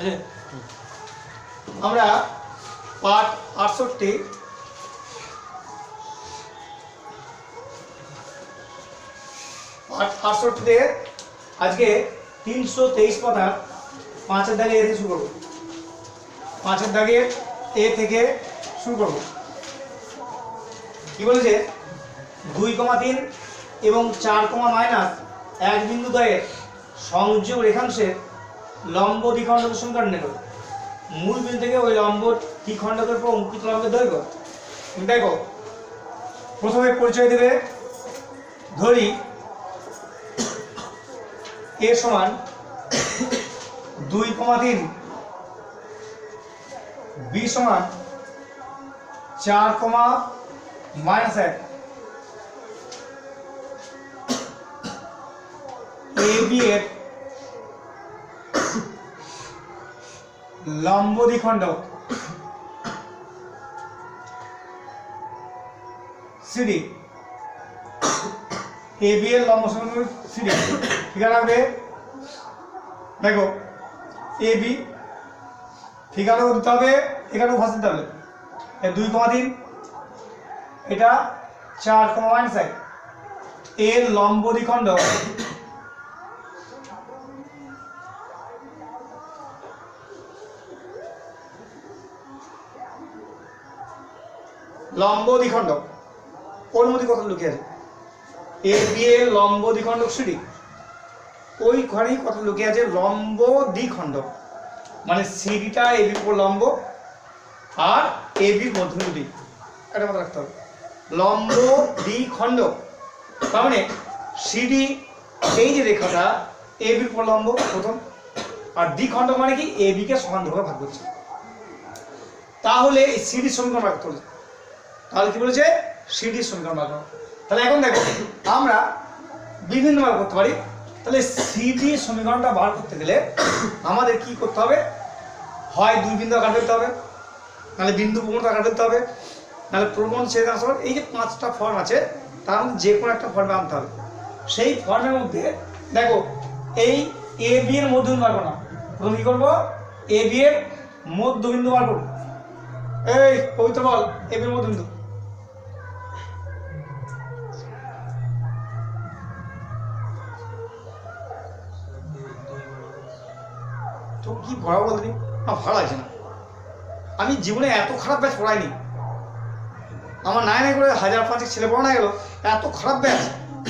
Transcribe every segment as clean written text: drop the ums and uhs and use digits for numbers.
আছে আমরা পাঠ 68 তে আজকে 323 পাতার 5 দাগে এ থেকে শুরু করব। 5 দাগে এ থেকে শুরু করব। কি বলেছে 2,3 এবং 4, এক বিন্দু দ্বয়ের সংযোগ রেখাংশের লম্ব দ্বিখণ্ডকের সমীকরণ নেব। মূল বিন্দু থেকে ওই লম্ব দ্বিখণ্ডকের উপর অঙ্কিত লম্বের দৈর্ঘ্য। দেখো প্রথমে পরিচয় দেবে, ধরি a সমান 2,3, b সমান 4, AB এর লম্ব দ্বিখণ্ডক CD, AB এর লম্ব দ্বিখণ্ডক CD ফিগার রাখবে। দেখো AB ফিগারও দিতে হবে, এখানেও ভাঁজ দিতে হবে। 2,3, এটা 4, এর লম্ব দ্বিখণ্ডক ওর মধ্যে কত লুকিয়ে আছে? AB এর লম্ব দ্বিখণ্ডক CD, ওই ঘরেই কত লুকিয়ে আছে? লম্ব দ্বিখণ্ডক, মানে সিডিটা AB উপর লম্ব আর AB মধ্যবিন্দু D, এটা মনে রাখতে হবে। লম্ব দ্বিখণ্ডক তার মানে CD, এই যে রেখাটা AB উপর লম্ব প্রথম, আর দ্বিখণ্ডক মানে কি AB কে সমান ভাগে ভাগ করছে। তাহলে এই CD সমীকরণ রাখতে হবে। তাহলে কি বলেছে? CD সমীকরণ বার করো। তাহলে এখন দেখো আমরা বিভিন্ন বার করতে পারি। তাহলে CD সমীকরণটা বার করতে গেলে আমাদের কি করতে হবে? হয় দুই বিন্দু আকার ফেলতে হবে, নাহলে বিন্দু প্রবণ আকার ফেলতে হবে, নাহলে প্রবণ ছেদ আসর। এই যে 5টা ফর্ম আছে তার মধ্যে যে কোনো একটা ফর্মে আনতে হবে। সেই ফর্মের মধ্যে দেখো এই AB এর মধ্যবিন্দু বার করো। প্রথম কি করবো? AB এর মধ্যবিন্দু বার করবো। এই পবিত্র বল AB এর মধ্যবিন্দু। তো কি ভয় বলতে না, ভালো লাগছে না। আমি জীবনে এত খারাপ ব্যাচ পড়াইনি। আমার 9 করে 1005 ছেলে পড়ানো গেল, এত খারাপ ব্যাচ,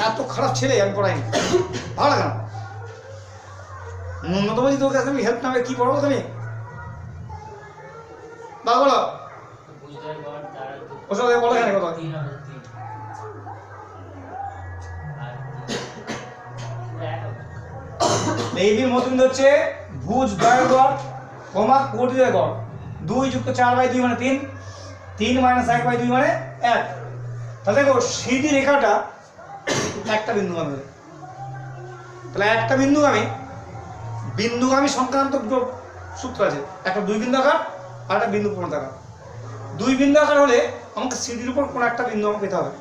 এত খারাপ ছেলে আমি পড়াইনি। ভালো লাগে না। ন্যূনতম যদি তোর কাছে আমি হেল্প না হবে কি পড়াবো তুমি? বা বলো ওসব বলো কেন কথা? ABর মধ্যবিন্দু হচ্ছে ভুজ দ্বয়ের গড়, কোটি দ্বয়ের গড়। 2 + 4/2 মানে 3, 3 - 1/2 মানে 1। তাহলে দেখো CD রেখাটা একটা বিন্দুগামী। তাহলে একটা বিন্দুগামী সংক্রান্ত সূত্র আছে। একটা দুই বিন্দু আকার আর একটা বিন্দু প্রবণ আকার। দুই বিন্দু আকার হলে আমাকে সিডির উপর কোনো একটা বিন্দু আমাকে পেতে হবে,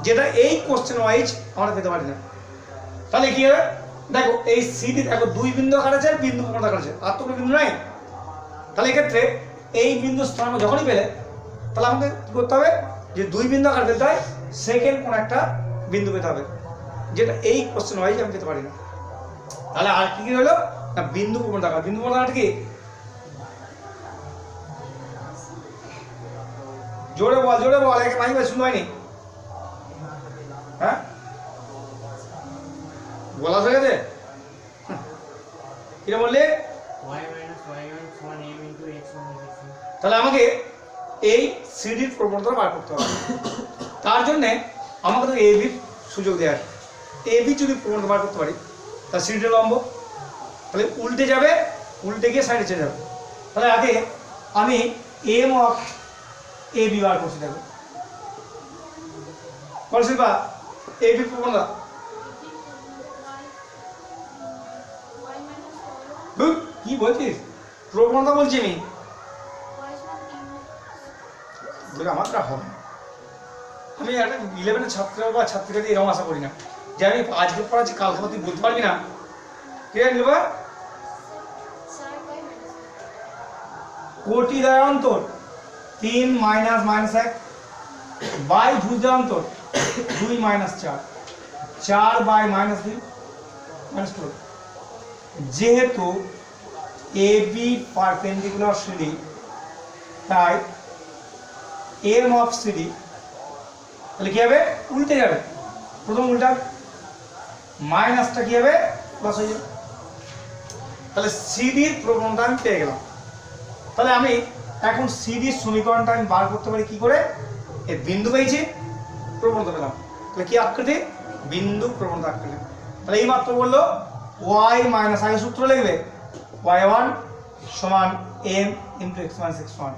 যেটা এই কোশ্চেন ওয়াইজ আমরা পেতে পারি না। তাহলে কি হবে? দেখো এই সিডি দেখো দুই বিন্দু আকার আছে আর বিন্দু প্রবণ আকার আছে, আর তো কোনো বিন্দু নাই। তাহলে এক্ষেত্রে এই বিন্দু স্থান যখনই পেলে তাহলে আমাকে কি করতে হবে? যে দুই বিন্দু আকার পেতে হয়, সেকেন্ড কোনো একটা বিন্দু পেতে হবে, যেটা এই কোশ্চেন ওয়াইজ আমি পেতে পারি না। তাহলে আর কি কি হলো না, বিন্দু প্রবণ আকার। বিন্দু প্রবণ আকার কি? জোরে বল, একে মাইক বা শুনতে হয়নি। হ্যাঁ বলা হয়ে গেছে? কিরা বললে? তাহলে আমাকে এই সিডির প্রবণতা বার করতে হবে। তার জন্য আমাকে তো AB সুযোগ দেওয়ার। AB যদি প্রবণতা বার করতে পারি তাহলে সিডিটা লম্ব, তাহলে উল্টে যাবে, উল্টে গিয়ে সাইডে চলে যাবে। তাহলে আগে আমি M of AB বার করছি। দেখো বল শিল্পা, AB প্রবণতা কি বলছিস? প্রবণতা বলছি আমি, আমার দ্বারা হবে না। আমি একটা 11-এর ছাত্র বা ছাত্রীকে এরকম আশা করি না যে আমি আজকে পড়াচ্ছি কালকে তুই বলতে পারবি না। ঠিক আছে নিবা? কোটি দ্বারা অন্তর 3 মাইনাস মাইনাস 1 বাই ভুজ দ্বারা অন্তর 2 মাইনাস 4 4 বাই মাইনাস 2 মাইনাস 2। যেহেতু এ বি পারপেন্ডিকুলার সিডি তাই এর মাপ সিডি, তাহলে কি হবে উল্টে যাবে, প্রথম উল্টা মাইনাসটা কি হবে প্লাস হয়ে যাবে। তাহলে সিডির প্রবণতা আমি পেয়ে গেলাম। তাহলে আমি এখন সিডির সমীকরণটা আমি বার করতে পারি কি করে, এর বিন্দু পেয়েছি প্রবণতা পেলাম, তাহলে কি আকৃতি বিন্দু প্রবণতা আকৃতি। তাহলে এই মাত্র বললো y মাইনাস আগে সূত্র লিখবে y1 সমান m into x minus x1।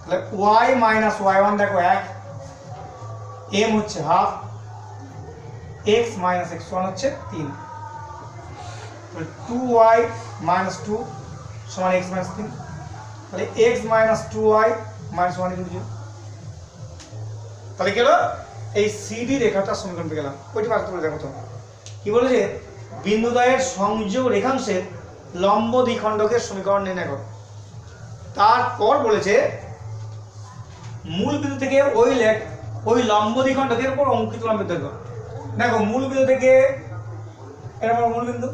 তাহলে y মাইনাস y1 দেখো 1, m হচ্ছে হাফ, x মাইনাস x1 হচ্ছে 3। তাহলে 2y মাইনাস 2 সমান x মাইনাস 3। তাহলে x minus 2y minus 1 equal 0। তাহলে কি হলো এই সিডি রেখাটা সমীকরণ পেয়ে গেলাম। ওইটি বাস্তব করে দেখো তো কি বলেছে, বিন্দুদ্বয়ের সংযোগ রেখাংশের লম্ব দ্বিখণ্ডকের সমীকরণ নির্ণয় করো। তারপর বলেছে মূল বিন্দু থেকে ওই লম্ব দ্বিখণ্ডকের উপর অঙ্কিত লম্বের দৈর্ঘ্য। দেখো মূল বিন্দু থেকে এটা আমার মূল বিন্দু,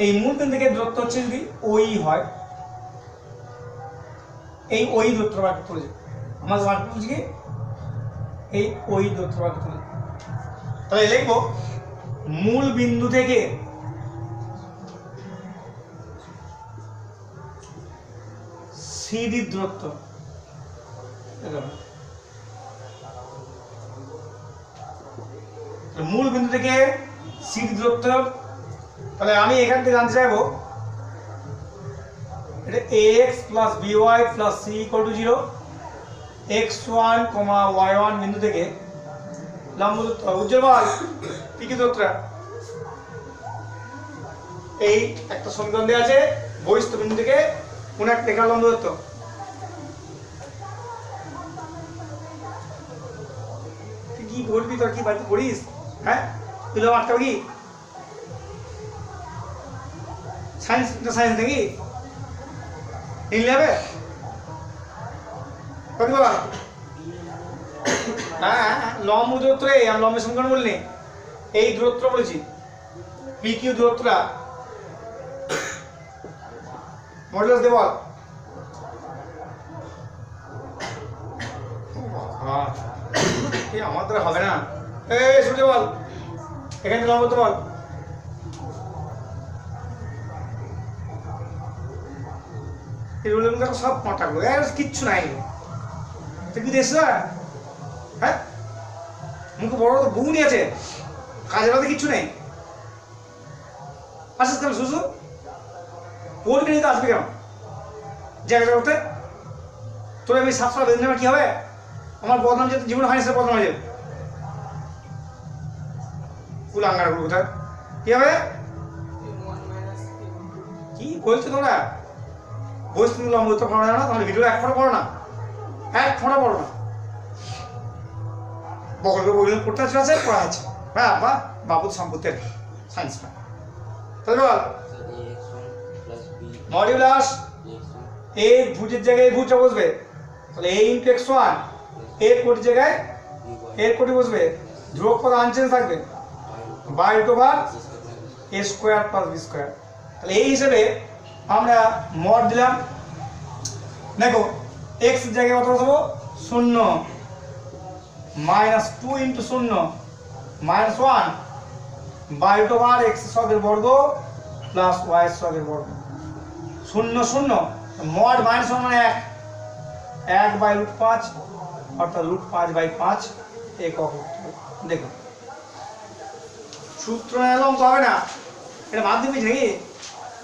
এই মূল বিন্দু থেকে দূরত্ব হচ্ছে যদি ওই হয়, এই ওই দূরত্ব বার করতে বলেছে আমাদের বার করতে কি এই ওই দূরত্ব বার করতে বলেছে। তাহলে লিখবো মূল বিন্দু থেকে সিডি দূরত্ব, মূল বিন্দু থেকে সিডি দূরত্ব। তাহলে আমি এখান থেকে জানতে চাইবো এটা ax plus by plus c equal to 0, x1 y1 বিন্দু থেকে লম্ব দূরত্ব। উজ্জ্বল বল কি কি দূরত্বটা, এই একটা সমীকরণ দেওয়া আছে বহিস্থ বিন্দু থেকে কোন এক রেখার লম্ব দূরত্ব। তুই কি বলবি, তোর কি বাড়িতে পড়িস, হ্যাঁ তুই লোক আটকাবি কি, সায়েন্স সায়েন্স নাকি নিলে হবে কত বল। হ্যাঁ লম্ব দূরত্ব রে, আমি লম্বের সমীকরণ বলিনি, এই দূরত্ব বলেছি পি কিউ দূরত্বটা মডুলাস দে বল। আমার দ্বারা হবে না, এই সূর্য বল এখানে লম্ব তো বল। সব পাটাগুলো কিচ্ছু নাই, তুই কি দেখছ, হ্যাঁ মুখে বড় তো বউ নিয়ে আছে, কাজের হাতে কিচ্ছু নেই, আসিস কেন শুধু পরীক্ষা নিতে আসবে কেন জায়গাটা করতে, তোর আমি সাতটা বেঁধে নেবে কি হবে, আমার বদনাম যেতে জীবনে হয়নি সে বদনাম হয়ে যাবে, কুলাঙ্গার কোথায় কি হবে, কি বলছো তোমরা বসে তুমি লম্ব দূরত্ব পড়ো না, তাহলে ভিডিও এক ফোঁটা পড়ো না, এক ফোঁটা পড়ো না, বকলকে বই পড়তে আছে পড়া আছে, হ্যাঁ বা বাবুর সম্পত্তির সায়েন্সটা। তাহলে বল মডিউলাস এ ভুজের জায়গায় ভুজটা বসবে, তাহলে a ইন্টু x1 এর কোটির জায়গায় এর কোটি বসবে, ধ্রুবক পদ আনচেঞ্জ থাকবে by root over a square plus b square. তাহলে এই হিসেবে আমরা মড দিলাম। দেখো x এর জায়গায় কত বসাবো 0 minus 2 into 0 minus 1 by root over x স্কোয়ারের বর্গ প্লাস y স্কোয়ারের বর্গ 0 0 মড মাইনাস 1 মানে 1 বাই রুট 5 অর্থাৎ রুট 5 বাই 5 একক। দেখো সূত্র এলাম তো হবে না, এটা মাধ্যমিক নাকি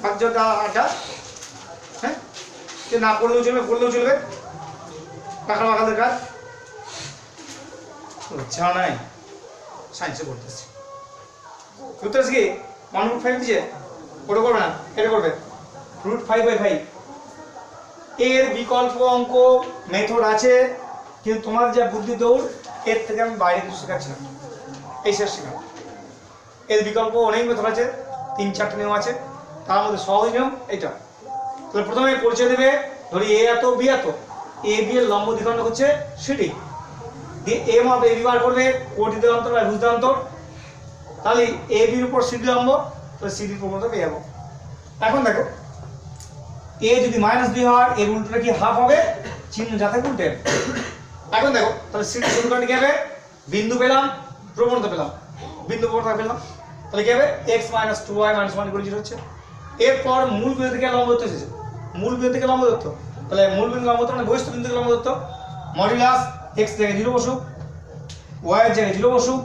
বাচ্চাটা আটা, হ্যাঁ যে না পড়লেও চলবে পড়লেও চলবে, টাকা বাকাদের কাজ ইচ্ছা নাই সায়েন্সে পড়তেছি। বুঝতেছি কি 1/5 দিচ্ছে, ওটা করবে না এটা করবে রুট 5/5। এর বিকল্প অঙ্ক মেথড আছে, কিন্তু তোমার যা বুদ্ধি দৌড় এর থেকে আমি বাইরে কিছু শেখাচ্ছি না, এই শেষ শেখানো। এর বিকল্প অনেক মেথড আছে, 3-4টা নিয়ম আছে, তার মধ্যে সহজ নিয়ম এইটা। তাহলে প্রথমে পরিচয় দেবে ধরি এ এত বি এত, এ বি এর লম্ব দ্বিখণ্ডক হচ্ছে সিডি, দিয়ে M of A B bar করবে, কোটিতে অন্তর বা ভুজতে অন্তর, তাহলে এ বির উপর সিডি লম্ব, তাহলে সিডির প্রবণতা পেয়ে যাবো। এখন দেখো এ যদি -2 হয় এর উল্টোটা কি হাফ হবে, চিহ্ন যাতে উল্টে। এখন দেখো তাহলে সিডি সমীকরণ কি হবে, বিন্দু পেলাম প্রবণতা পেলাম, বিন্দু প্রবণতা পেলাম, তাহলে কি হবে x - 2y - 1 = 0 হচ্ছে। এরপর মূল বিন্দু থেকে লম্ব দূরত্ব এসেছে, মূল বিন্দু থেকে লম্ব দূরত্ব, তাহলে মূল বিন্দু লম্ব দূরত্ব মানে বহিস্থ বিন্দু থেকে লম্ব দূরত্ব, মডুলাস x জায়গায় 0 বসুক, y এর জায়গায় 0 বসুক,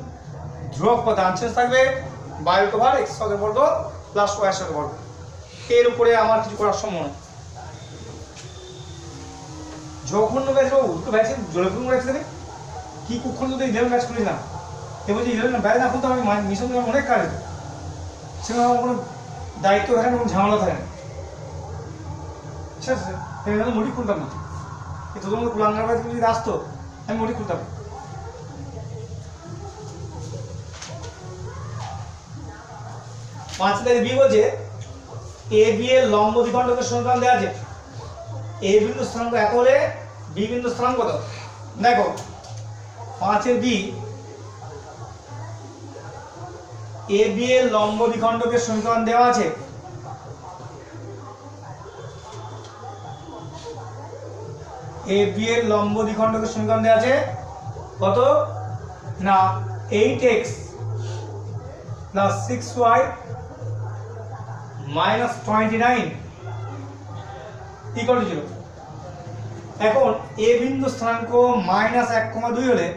ধ্রুবক পদ আনচেঞ্জ থাকবে, y/x স্কয়ার বর্গ প্লাস y স্কয়ার বর্গ। এর উপরে আমার কিছু করার সম্ভব নয়। যখন ব্যাচ বাবু তো ব্যাচে জলে ফুল ব্যাচ দেবে কি কুক্ষণ যদি 11 ব্যাচ করি না, এবার যে 11 ব্যাচ না খুলতে আমি মিশন দেওয়ার অনেক কাজ আছে, সেখানে আমার কোনো দায়িত্ব থাকে না, কোনো ঝামেলা থাকে না। ঠিক আছে, আমি মোটি খুলতাম না, কিন্তু তোমার কুলাঙ্গার ব্যাচ যদি আসতো আমি মোটি খুলতাম। পাঁচ থেকে বি বলছে এ বি এর লম্ব দ্বিখণ্ডকের সমীকরণ দেওয়া আছে। এ বিন্দু স্থানাঙ্ক এত হলে বি বিন্দু স্থানাঙ্ক কত, দেখো 5 এর বি, এ বি এর লম্ব দ্বিখণ্ডকের সমীকরণ দেওয়া আছে। এ বি এর লম্ব দ্বিখণ্ডকের সমীকরণ দেওয়া আছে কত না 8x + 6y - 29 = 0। এখন এ বিন্দু স্থানাঙ্ক -1,2 হলে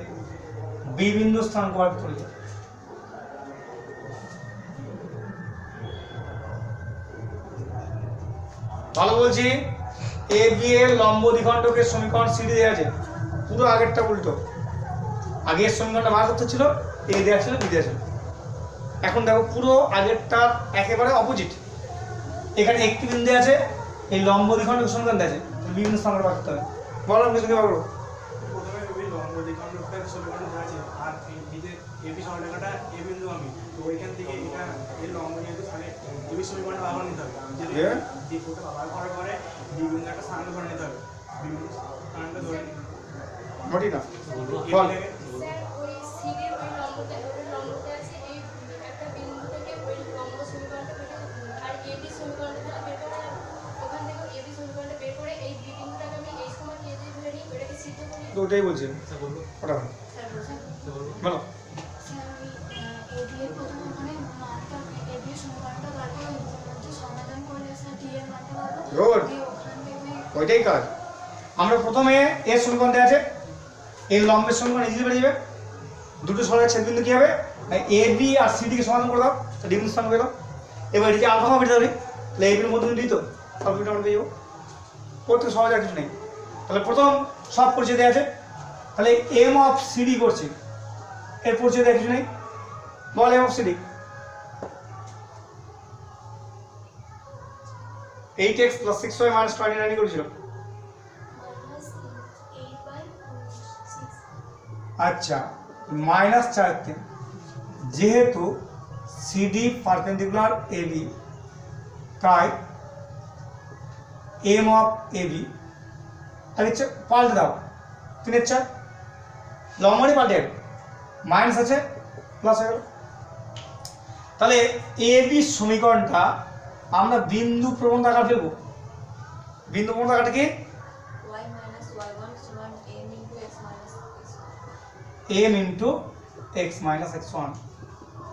বি বিন্দু স্থানাঙ্ক আর কত হবে, ভালো বলছি। এ বি এর লম্ব দ্বিখণ্ডকের সমীকরণ সিডি দেওয়া আছে, পুরো আগেরটা উল্টো, আগের সমীকরণটা বার করতে ছিল, এ দেওয়া ছিল বি দেওয়া ছিল। এখন দেখো পুরো আগেরটার একেবারে অপোজিট, এখানে একটি বিন্দু আছে, এই লম্ব দ্বিখণ্ডকের সমীকরণ দেওয়া আছে, বিভিন্ন স্থানে বার করতে হবে। বলো কিছু কি পারবো, প্রথমে এই লম্ব দ্বিখণ্ডকের সমীকরণ দেওয়া আছে, আর এই যে এবি সরলরেখাটা এ বিন্দু আমি, তো ওইখান থেকে এটা এই লম্ব যেহেতু মানে এবি সমীকরণটা ব্যবহার নিতে হবে, যদি যে কোটা ব্যবহার করার পরে বি বিন্দু একটা স্থানাঙ্ক ধরে নিতে হবে, বি বিন্দু স্থানাঙ্ক ধরে মোটি না বল স্যার ওই সিডের ওই লম্বতে আছে, এই একটা বিন্দু থেকে ওই লম্ব সমীকরণটা বের করে, আর এবি সমীকরণটা বের করে, ওখান থেকে এবি সমীকরণটা বের করে এই বি বিন্দুটাকে আমি এই সময় কে দিয়ে ধরে নিই, ওটাকে সিদ্ধ করি। তো ওটাই বলছি স্যার বলবো ওটা স্যার বলছেন বলো। স্যার আমি এবি এর প্রথমে ওখানে মানটা এবি এর সমীকরণটা বার করে মধ্যে সমাধান করলে স্যার ডি এর মানটা পাবো। Good. ওখান থেকে ওইটাই কাজ। আমরা প্রথমে এর সমীকরণ দেওয়া আছে, এই লম্বের সমীকরণ ইজিলি বেরিয়ে যাবে, দুটো সরলের ছেদবিন্দু কি হবে, A B R C K সমাধান করে দাও, ডি বিন্দু স্থান পেলাম। এবার এটিকে আলফা কমা পেতে হবে, তাহলে এ বির মধ্যে দিত আলফা আমরা পেয়ে যাবো, করতে সহজ আর কিছু নেই। তাহলে প্রথম সব পরিচয় দেওয়া আছে, তাহলে এম অফ সিডি করছি, এর পরিচয় দেওয়া কিছু নেই, বল M of CD 8x + 6y - 29 করেছিল। আচ্ছা -4 যেহেতু সিডি পারপেন্ডিকুলার এবি, তাই এম অফ এবি আর হচ্ছে পাল্টে দাও 3/4, লম্বটি পাল্টে মাইনাস আছে প্লাস হয়ে গেল। তাহলে এবি সমীকরণটা আমরা বিন্দু প্রবণতা আকার ফেলবো, বিন্দু প্রবণতা আকারটা কি y - y1 = m * x - x1। m into x minus x1।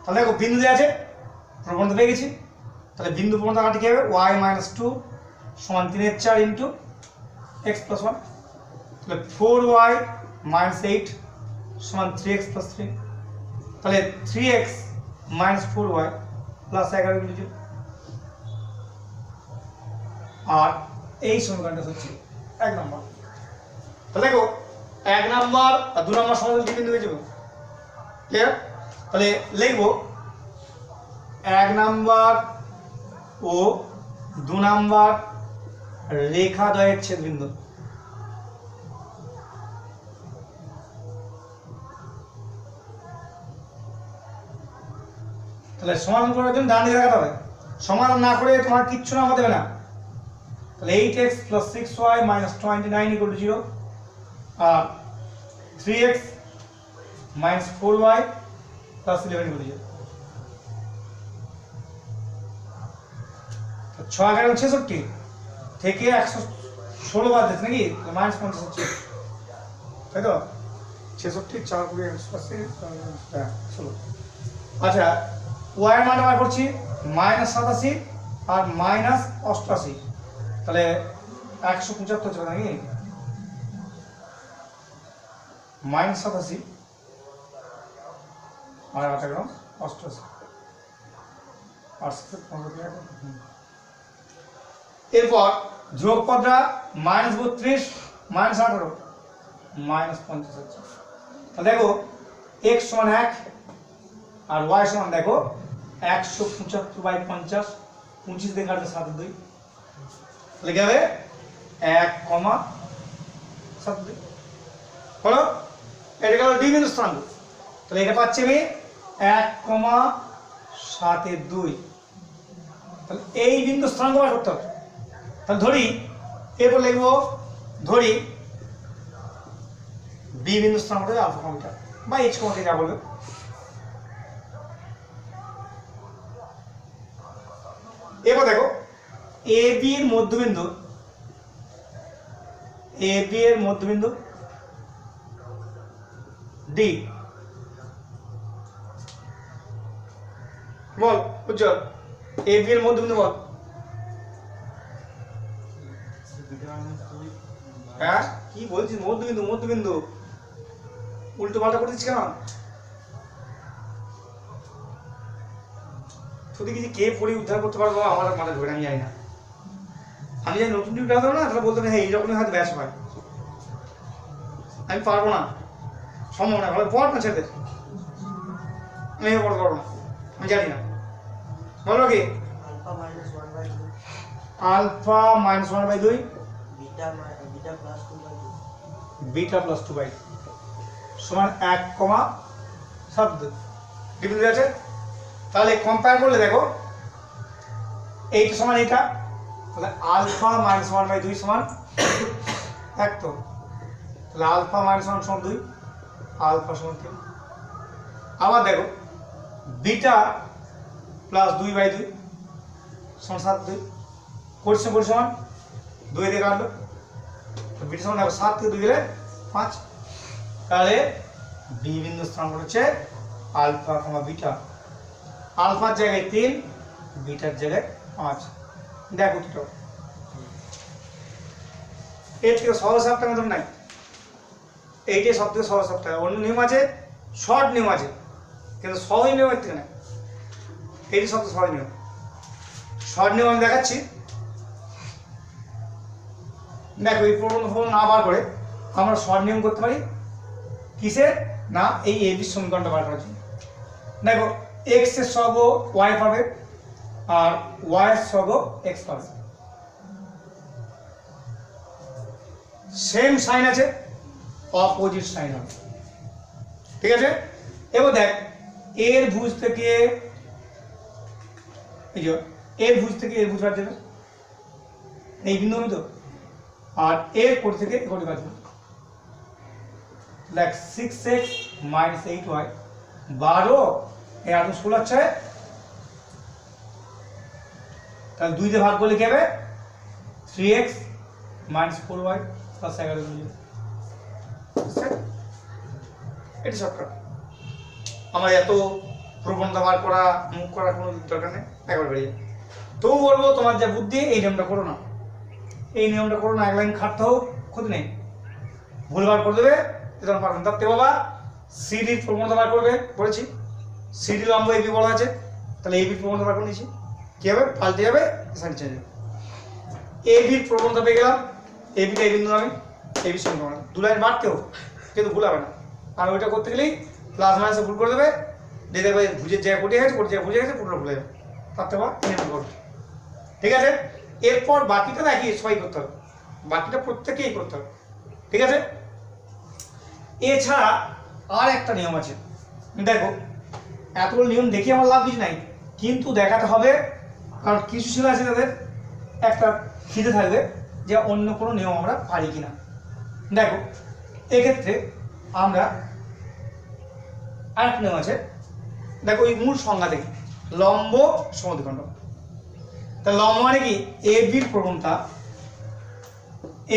তাহলে দেখো বিন্দু দেওয়া আছে, প্রবণতা পেয়ে গেছি, তাহলে বিন্দু প্রবণতা আকারটা কি হবে, y - 2 = 3/4 into x + 1, তাহলে 4y - 8 = 3x + 3, তাহলে 3x - 4y + 11 লিখে, আর এই সমীকরণটা হচ্ছে 1 নম্বর। তাহলে দেখো 1 নম্বর আর 2 নম্বর সমাধান কি বিন্দু হয়ে যাবে, ক্লিয়ার? তাহলে লিখবো 1 নম্বর ও 2 নম্বর রেখাদ্বয়ের ছেদবিন্দু। তাহলে সমাধান করার জন্য ডান দিকে দেখাতে হবে, সমাধান না করে তোমার কিচ্ছু নাম্বার দেবে না। তাহলে 8x plus 6y minus 29 equal to 0 R 3x minus 4y plus 11 equal to 0 তো 6 11 66 থেকে 116 বাদ দিতে নাকি মাইনাস 50 হচ্ছে তাই তো 66 4 20 180 হ্যাঁ 16 আচ্ছা y এর মান বার করছি -87 আর -88 তাহলে 175 হচ্ছে নাকি -87 আর 8 গ্রাম 88 এরপর যোগপদটা -32 -18 -50 হচ্ছে তাহলে দেখো x সমান 1 আর y সমান দেখো 175/50 25 দিয়ে কাটলে 7 2 তাহলে কি হবে 1,7 হলো এটা গেল ডি বিন্দু স্থানাঙ্ক তাহলে এটা পাচ্ছি আমি 1,7 তাহলে এই বিন্দু স্থানাঙ্ক বার করতে হবে তাহলে ধরি এরপর লিখবো ধরি বি বিন্দু স্থানাঙ্কটা আলফা কমিটা বা এইচ কমিটা যা বলবে এবার দেখো এ বি এর মধ্যবিন্দু D ball Ujjwal A B এর মধ্যবিন্দু বল হ্যাঁ কি বলছিস মধ্যবিন্দু উল্টো পাল্টা করে দিচ্ছি কেন শুধু কিছু কে পড়ে উদ্ধার করতে পারবো আমার মাথায় ধরে আমি জানি না আমি জানি নতুন টিউব দেবো না তাহলে বলতে হ্যাঁ এইরকমই হয়তো ব্যাস হয় আমি পারবো না সম্ভব না ভালো পড় না ছেলেদের আমি পড়তে পারবো না আমি জানি না বলো কি আলফা মাইনাস 1/2 বিটা প্লাস 2/2 সমান 1,7 ডিগ্রি আছে তাহলে কম্পেয়ার করলে দেখো এইটা সমান এইটা তাহলে আলফা মাইনাস 1/2 সমান 1 তো তাহলে আলফা মাইনাস 1 সমান 2 আলফা সমান 3 আবার দেখো বিটা প্লাস 2/2 সমান 7 2 করছে সমান 2 দিয়ে কাটলো তো বিটা সমান দেখো 7 থেকে 2 গেলে 5 তাহলে বি বিন্দু স্থানাঙ্ক হচ্ছে আলফা কমা বিটা আলফার জায়গায় 3 বিটার জায়গায় 5 দেখো তো এর থেকে সহজ হিসাবটা মতন নাই এইটাই সব থেকে সহজ হিসাবটা অন্য নিয়ম আছে শর্ট নিয়ম আছে কিন্তু সহজ নিয়মের থেকে না এইটি সব থেকে সহজ নিয়ম শর্ট নিয়ম আমি দেখাচ্ছি দেখো এই প্রবন্ধ না বার করে আমরা শর্ট নিয়ম করতে পারি কিসে না এই এবি সমীকরণটা বার করার জন্য দেখো x এর সহগ y পাবে আর y এর সহগ x পাবে সেম সাইন আছে অপোজিট সাইন হবে ঠিক আছে এবার দেখ এর ভুজ থেকে এই যে এর ভুজ থেকে এর ভুজ কাট যাবে এই বিন্দু আমি তো আর এর কোণ থেকে এই কোণে কাটবে দেখ 6x - 8y 12 এই আদম 16 আছে তাহলে 2 দিয়ে ভাগ করলে কি হবে 3x - 4y + 11 মিলে এটা শর্টকাট আমার এত প্রবণতা বার করা মুখ করা কোনো দরকার নেই একবার বেরিয়ে তো বলবো তোমার যা বুদ্ধি এই নিয়মটা করো না এই নিয়মটা করো না এক লাইন খাটতে হোক ক্ষতি নেই ভুলবার করে দেবে তখন পারবেন তাতে বাবা সিডির প্রবণতা বার করবে বলেছি সিডি লম্ব এবি বলা আছে তাহলে এবি প্রবণতা বার করে নিয়েছি কি হবে পাল্টে যাবে সাইড চেঞ্জ হবে এবির প্রবণতা পেয়ে গেলাম এবিটা এই বিন্দু নামে এবি সমীকরণ দু লাইন বাড়তেও কিন্তু ভুল হবে না আর ওইটা করতে গেলেই প্লাস মাইনাসে ভুল করে দেবে দিয়ে দেখবে ভুজের জায়গায় কোটে গেছে কোটে জায়গায় ভুজে গেছে পুরোটা ভুলে যাবে তাতে বা নিয়ম করবে ঠিক আছে এরপর বাকিটা একই সবাই করতে হবে বাকিটা প্রত্যেকেই করতে হবে ঠিক আছে এছাড়া আর একটা নিয়ম আছে দেখো এতগুলো নিয়ম দেখে আমার লাভ কিছু নাই কিন্তু দেখাতে হবে কারণ কিছু ছেলে আছে তাদের একটা খিদে থাকবে যে অন্য কোনো নিয়ম আমরা পারি কিনা। দেখো এক্ষেত্রে আমরা আরেকটা নিয়ম আছে, দেখো ওই মূল সংজ্ঞা থেকে লম্ব সমদ্বিখণ্ড। তা লম্ব মানে কি এবির প্রবণতা,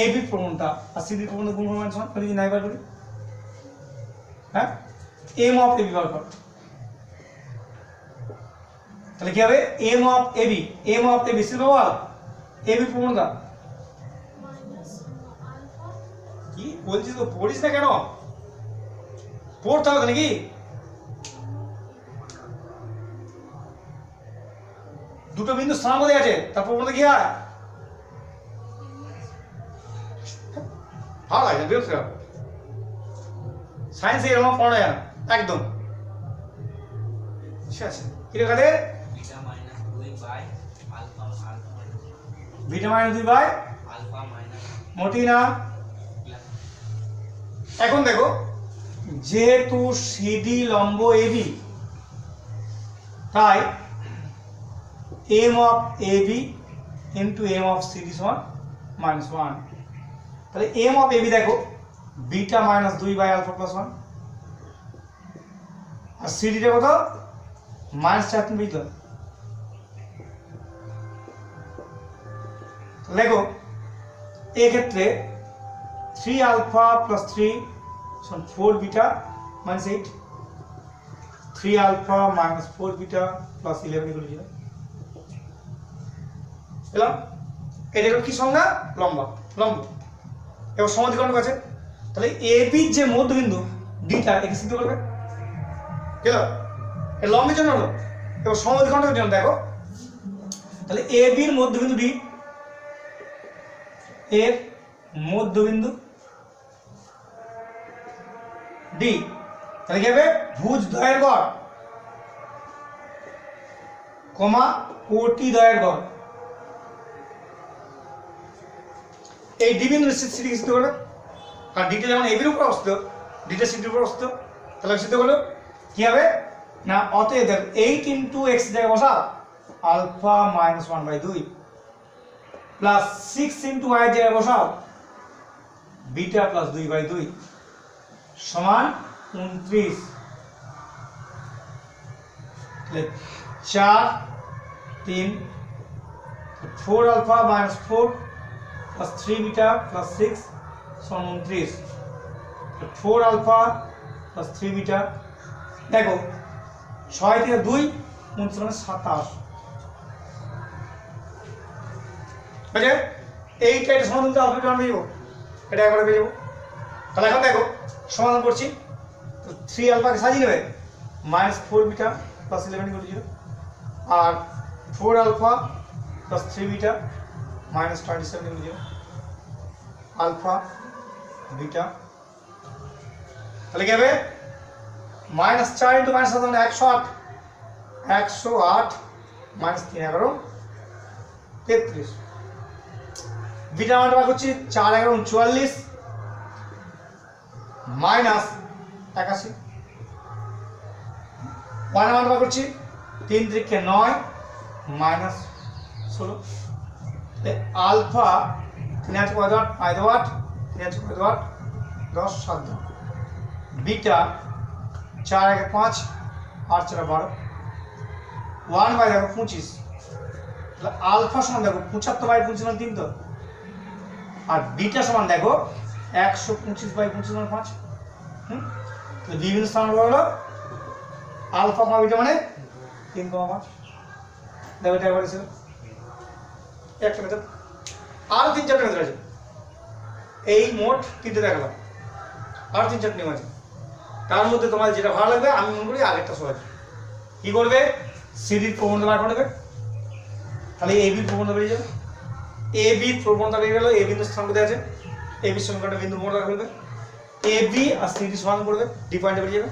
এবির প্রবণতা আর সিডির প্রবণতা গুণ মান সমান, যদি নাই বার করি হ্যাঁ এম অফ এবি বার কর, তাহলে কি হবে M of AB, M of AB simple বল এবি প্রবণতা কি বলছিস তো পড়িস না কেন, পড়তে হবে নাকি? দুটো বিন্দু স্থানাঙ্ক দেওয়া আছে, তার প্রবণতা কি হয়? ভালো লাগে বিরক্ত সায়েন্সে এরকম পড়া যায় না একদম। ঠিক আছে কি রেখা দে beta minus 2 by alpha beta minus 2 by alpha minus মোটি না। প্লাস এখন দেখো যেহেতু সিডি লম্ব এবি, তাই m of AB into m of CD সমান -1। তাহলে এম অফ এবি দেখো beta minus 2 by alpha plus 1, আর সিডিটা কত -4 তুমি বুঝতে। দেখো এক্ষেত্রে 3 আলফা প্লাস 3 সমান 4 beta minus 8, 3 alpha minus 4 beta plus 11 equal 0 এলাম। এটা কি সংজ্ঞা? লম্বা লম্ব। এবার সমদ্বিখণ্ড আছে, তাহলে এবি যে মধ্যবিন্দু ডিটা একে সিদ্ধ করবে গেল, এর লম্বের জন্য হলো। এবার সমদ্বিখণ্ডের জন্য দেখো, তাহলে এবির মধ্যবিন্দু ডি, এর মধ্যবিন্দু ডি, তাহলে কি হবে ভুজ দ্বয়ের গড় কমা কোটি দ্বয়ের গড়। এই ডি বিন্দু সিডি সিদ্ধ করবে, কারণ ডিটা যেমন এবির উপর অবস্থিত, ডিটা সিডির উপর অবস্থিত, তাহলে সিদ্ধ করলো কি হবে না অতএব 8 ইন্টু এক্স জায়গায় বসা alpha minus 1/2 plus 6 into Y জায়গায় বসাও বিটা প্লাস 2/2 সমান 29। তাহলে 4 3 4 alpha minus 4 plus 3 beta plus 6 সমান 29। 4 আলফা প্লাস 3 বিটা দেখো 6 থেকে 2 29 মানে 27। বুঝলে এইটা এটা সমাধান তো আপনি জানবেই, এটা একবারে পেয়ে যাবো। তাহলে এখন দেখো সমাধান করছি, তো 3 আলফাকে সাজিয়ে নেবে -4 বিটা প্লাস 11 ইকুয়াল 0, আর 4 alpha plus 3 beta -27 equal 0, alpha beta. তাহলে কি হবে -4 ইন্টু -7 মানে 108, 108 -3 11 33। বিটা মানটা বার করছি 4 11 44 মাইনাস 81। ওয়ান মান বার করছি 3 3 9 মাইনাস 16। আলফা 3 আছে 5 8 3 আছে 5 10 7 বিটা 4 1 5 8 4 12 1 বাই দেখো 25। তাহলে আলফা সমান দেখো 75 বাই 25 মানে 3 তো, আর বিটা সমান দেখো 125 বাই 25 মানে 5। তাহলে বিভিন্ন স্থান হলো আলফা কমা বিটা মানে 3,5। দেখো এটা একবার ছিল একটা মেথড, আরো 3-4টা মেথড আছে। এই মোট 3টে দেখালাম, আর 3-4টা নিয়ম আছে। তার মধ্যে তোমার যেটা ভালো লাগবে আমি মনে করি আগেরটা সহজ। কি করবে সিডির প্রবণতা বার করে দেবে, তাহলে এবির প্রবণতা বেরিয়ে যাবে। এবির প্রবণতা বেরিয়ে গেল, এ বিন্দু স্থান কোথায় আছে, এবির সমীকরণে বিন্দু প্রবণতা ফেলবে, এবি আর সিডি সমান করবে, ডি পয়েন্টে বেরিয়ে যাবে।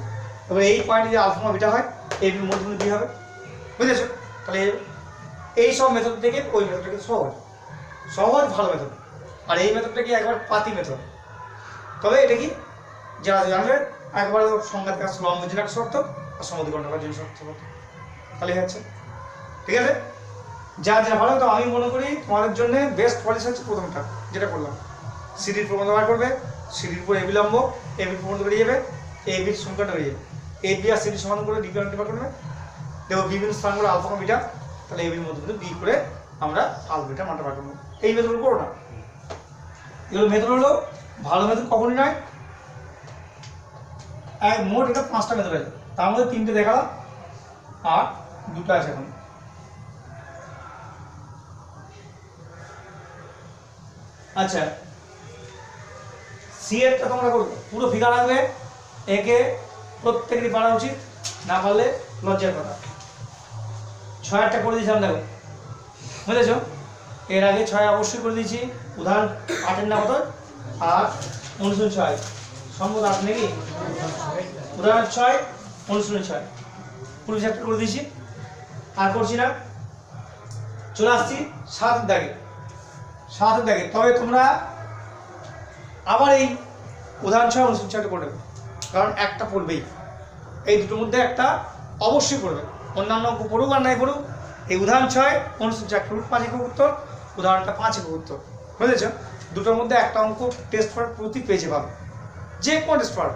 এবার এই পয়েন্টে যে আলফা বিটা হয় এবির মধ্যবিন্দু ডি হবে, বুঝেছো? তাহলে এই সব মেথড থেকে ওই মেথডটা সহজ সহজ ভালো মেথড, আর এই মেথডটা কি একবার পাতি মেথড। তবে এটা কি যারা জানবে একবারে সংজ্ঞাত কাজ লম্বের জন্য একটা শর্ত আর সমদ্বিখণ্ড করার জন্য শর্ত, তাহলে হচ্ছে ঠিক আছে। যা যা ভালো, তো আমি মনে করি তোমাদের জন্য বেস্ট পলিসি হচ্ছে প্রথমটা যেটা করলাম, সিডির প্রবন্ধ বার করবে, সিডির উপর এবি লম্ব, এবি প্রবন্ধ বেরিয়ে যাবে, এবির সমীকরণ বেরিয়ে যাবে, এবি আর সিডি সমান করে ডিপি বার করবে, দেখো বিভিন্ন স্থান করে আলফা বিটা, তাহলে এবির মধ্যে কিন্তু বি করে আমরা আলফা বিটা মানটা বার করবো। এই মেথড করো না, এগুলো মেথড হলো ভালো মেথড কখনই নয়। মোট এটা 5টা মেথড আছে, তার মধ্যে 3টে দেখালাম আর 2টা আছে এখন। আচ্ছা, সি এরটা তোমরা করবে, পুরো ফিগার আসবে, একে প্রত্যেকেরই পারা উচিত, না পারলে লজ্জার কথা। 6-8টা করে দিয়েছিলাম, দেখো বুঝেছ? এর আগে 6 অবশ্যই করে দিয়েছি, উদাহরণ 8-এর না কত, আর অনুশীলন 6 সম্ভব 8 নাকি, উদাহরণ 6 অনুশীলন 6 পুরো চ্যাপ্টার করে দিয়েছি, আর করছি না। চলে আসছি 7-এর দাগে। 7-এর দাগে তবে তোমরা আবার এই উদাহরণ 6 অনুশীলন 6টা করে নেবে, কারণ একটা পড়বেই, এই দুটোর মধ্যে একটা অবশ্যই পড়বে, অন্যান্য অঙ্ক পড়ুক আর নাই পড়ুক, এই উদাহরণ 6 অনুশীলন 6 5 একক উত্তর, উদাহরণটা 5 একক উত্তর, বুঝেছ? দুটোর মধ্যে একটা অঙ্ক টেস্ট পার প্রতি পেজে পাবে, যে কোনো টেস্ট পার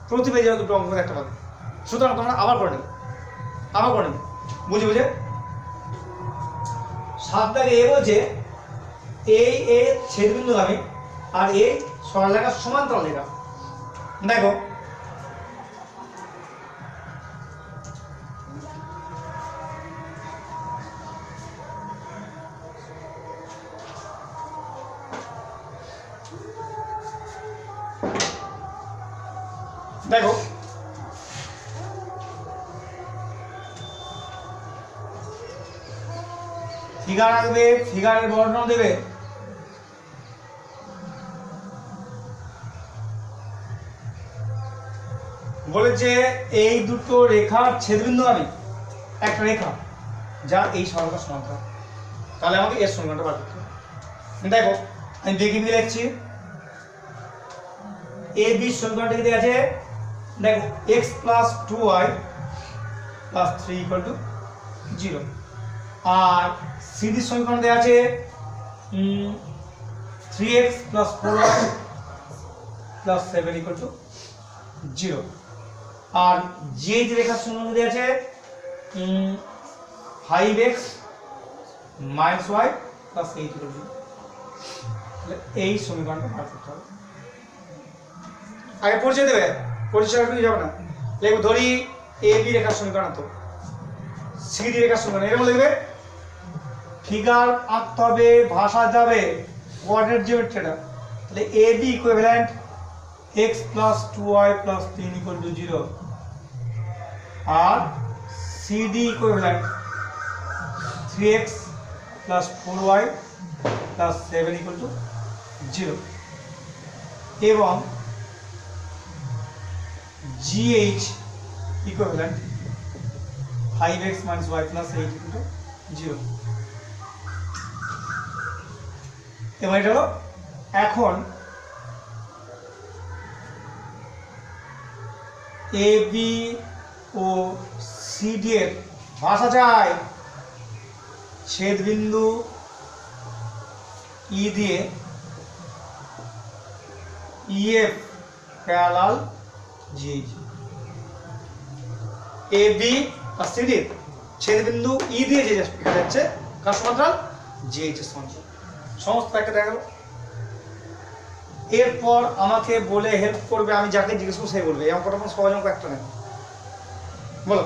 প্রতি পেজে দুটো অঙ্ক একটা পাবে। সুতরাং তোমরা আবার করে নেবে, আবার করে নেবে, বুঝে বুঝে। 7 দাগে এ বলছে এই এ ছেদবিন্দুগামী আর এই সরলরেখার সমান্তরাল রেখা। দেখো দেখো ফিগার আঁকবে, ফিগারের বর্ণনা দেবে, বলেছে এই দুটো রেখার ছেদবিন্দুগামী একটা রেখা যা এই সরলরেখার সমান্তরাল, তাহলে আমাকে এর সমীকরণটা বার করতে হবে। দেখো আমি দেখে নিয়ে লিখছি, এ বি সমীকরণটা কি আছে, দেখো x + 2y + 3 = 0, আর সিডি সমীকরণ দেওয়া আছে 3x + 4y + 7 = 0, আর যে রেখার সমীকরণ দেওয়া আছে 5x - y + 8 = 0। এই সমীকরণটা বার করতে হবে। আগে পরিচয় দেবে, পরিচয় করে যাবে না, লিখবো ধরি এ বি রেখার সমীকরণ, তো সি ডি রেখার সমীকরণ এরকম লিখবে, ফিগার আঁকতে হবে, ভাষা যাবে কোঅর্ডিনেট জিওমেট্রিটা, তাহলে A B equivalent x + 2y + 3 = 0, আর C D equivalent 3x + 4y + 7 = 0, এবং GH equivalent 5x - y + 8 = 0। এবং এটা হলো এখন AB ও CD এর ভাষা যায় ছেদবিন্দু E দিয়ে EF প্যারালাল GH, AB আর CD ছেদবিন্দু E দিয়ে যে দেখা যাচ্ছে কার সমান্তরাল, GH এর সমান্তরাল, সমস্ত একটা দেখা গেল। এরপর আমাকে বলে হেল্প করবে, আমি যাকে জিজ্ঞেস করবো সেই বলবে, এই অঙ্কটা কোনো সহজ অঙ্ক একটা নেই, বলো।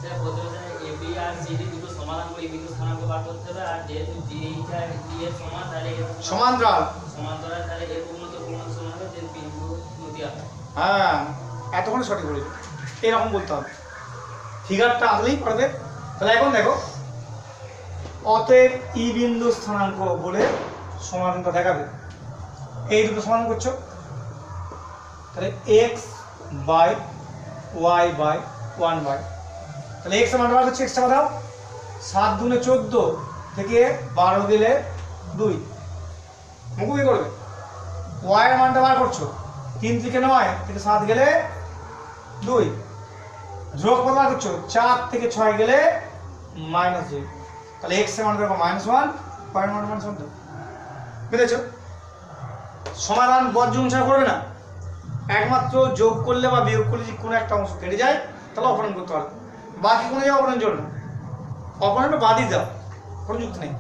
স্যার প্রথমে AB আর CD দুটো সমাধান করে বিন্দু স্থানাঙ্ক বার করতে হবে, আর যেহেতু GH আর E এর সমান, তাহলে সমান্তরাল, সমান্তরাল, তাহলে এর উন্নত পূর্ণাঙ্ক সমান হবে, যে বিন্দু নদী আকার। হ্যাঁ এতক্ষণ সঠিক বলেছো, এরকম বলতে হবে, ফিগারটা আসলেই পারবে। তাহলে এখন দেখো, অতএব ই বিন্দু স্থানাঙ্ক বলে সমাধানটা দেখাবে, এই দুটো সমান করছো, তাহলে x বাই y বাই 1/, তাহলে x এর মান বার করছি, x টা দাও, 7 দুগুণে 14 থেকে 12 গেলে 2, মুখোমুখি করবে, y এর মানটা বার করছো, 3 থেকে 9 থেকে 7 গেলে 2, যোগ বার করছো, 4 থেকে 6 গেলে -2, তাহলে x এর মান দেখো -1, y এর মান -1 তো বুঝেছো? সমাধান বর্জন ছাড়া করবে না, একমাত্র যোগ করলে বা বিয়োগ করলে যদি কোনো একটা অংশ কেটে যায় তাহলে অপসারণ করতে হবে, বাকি কোনো জায়গায় অপসারণ চলবে না, অপসারণটা বাদই দাও, কোনো যুক্তি নেই।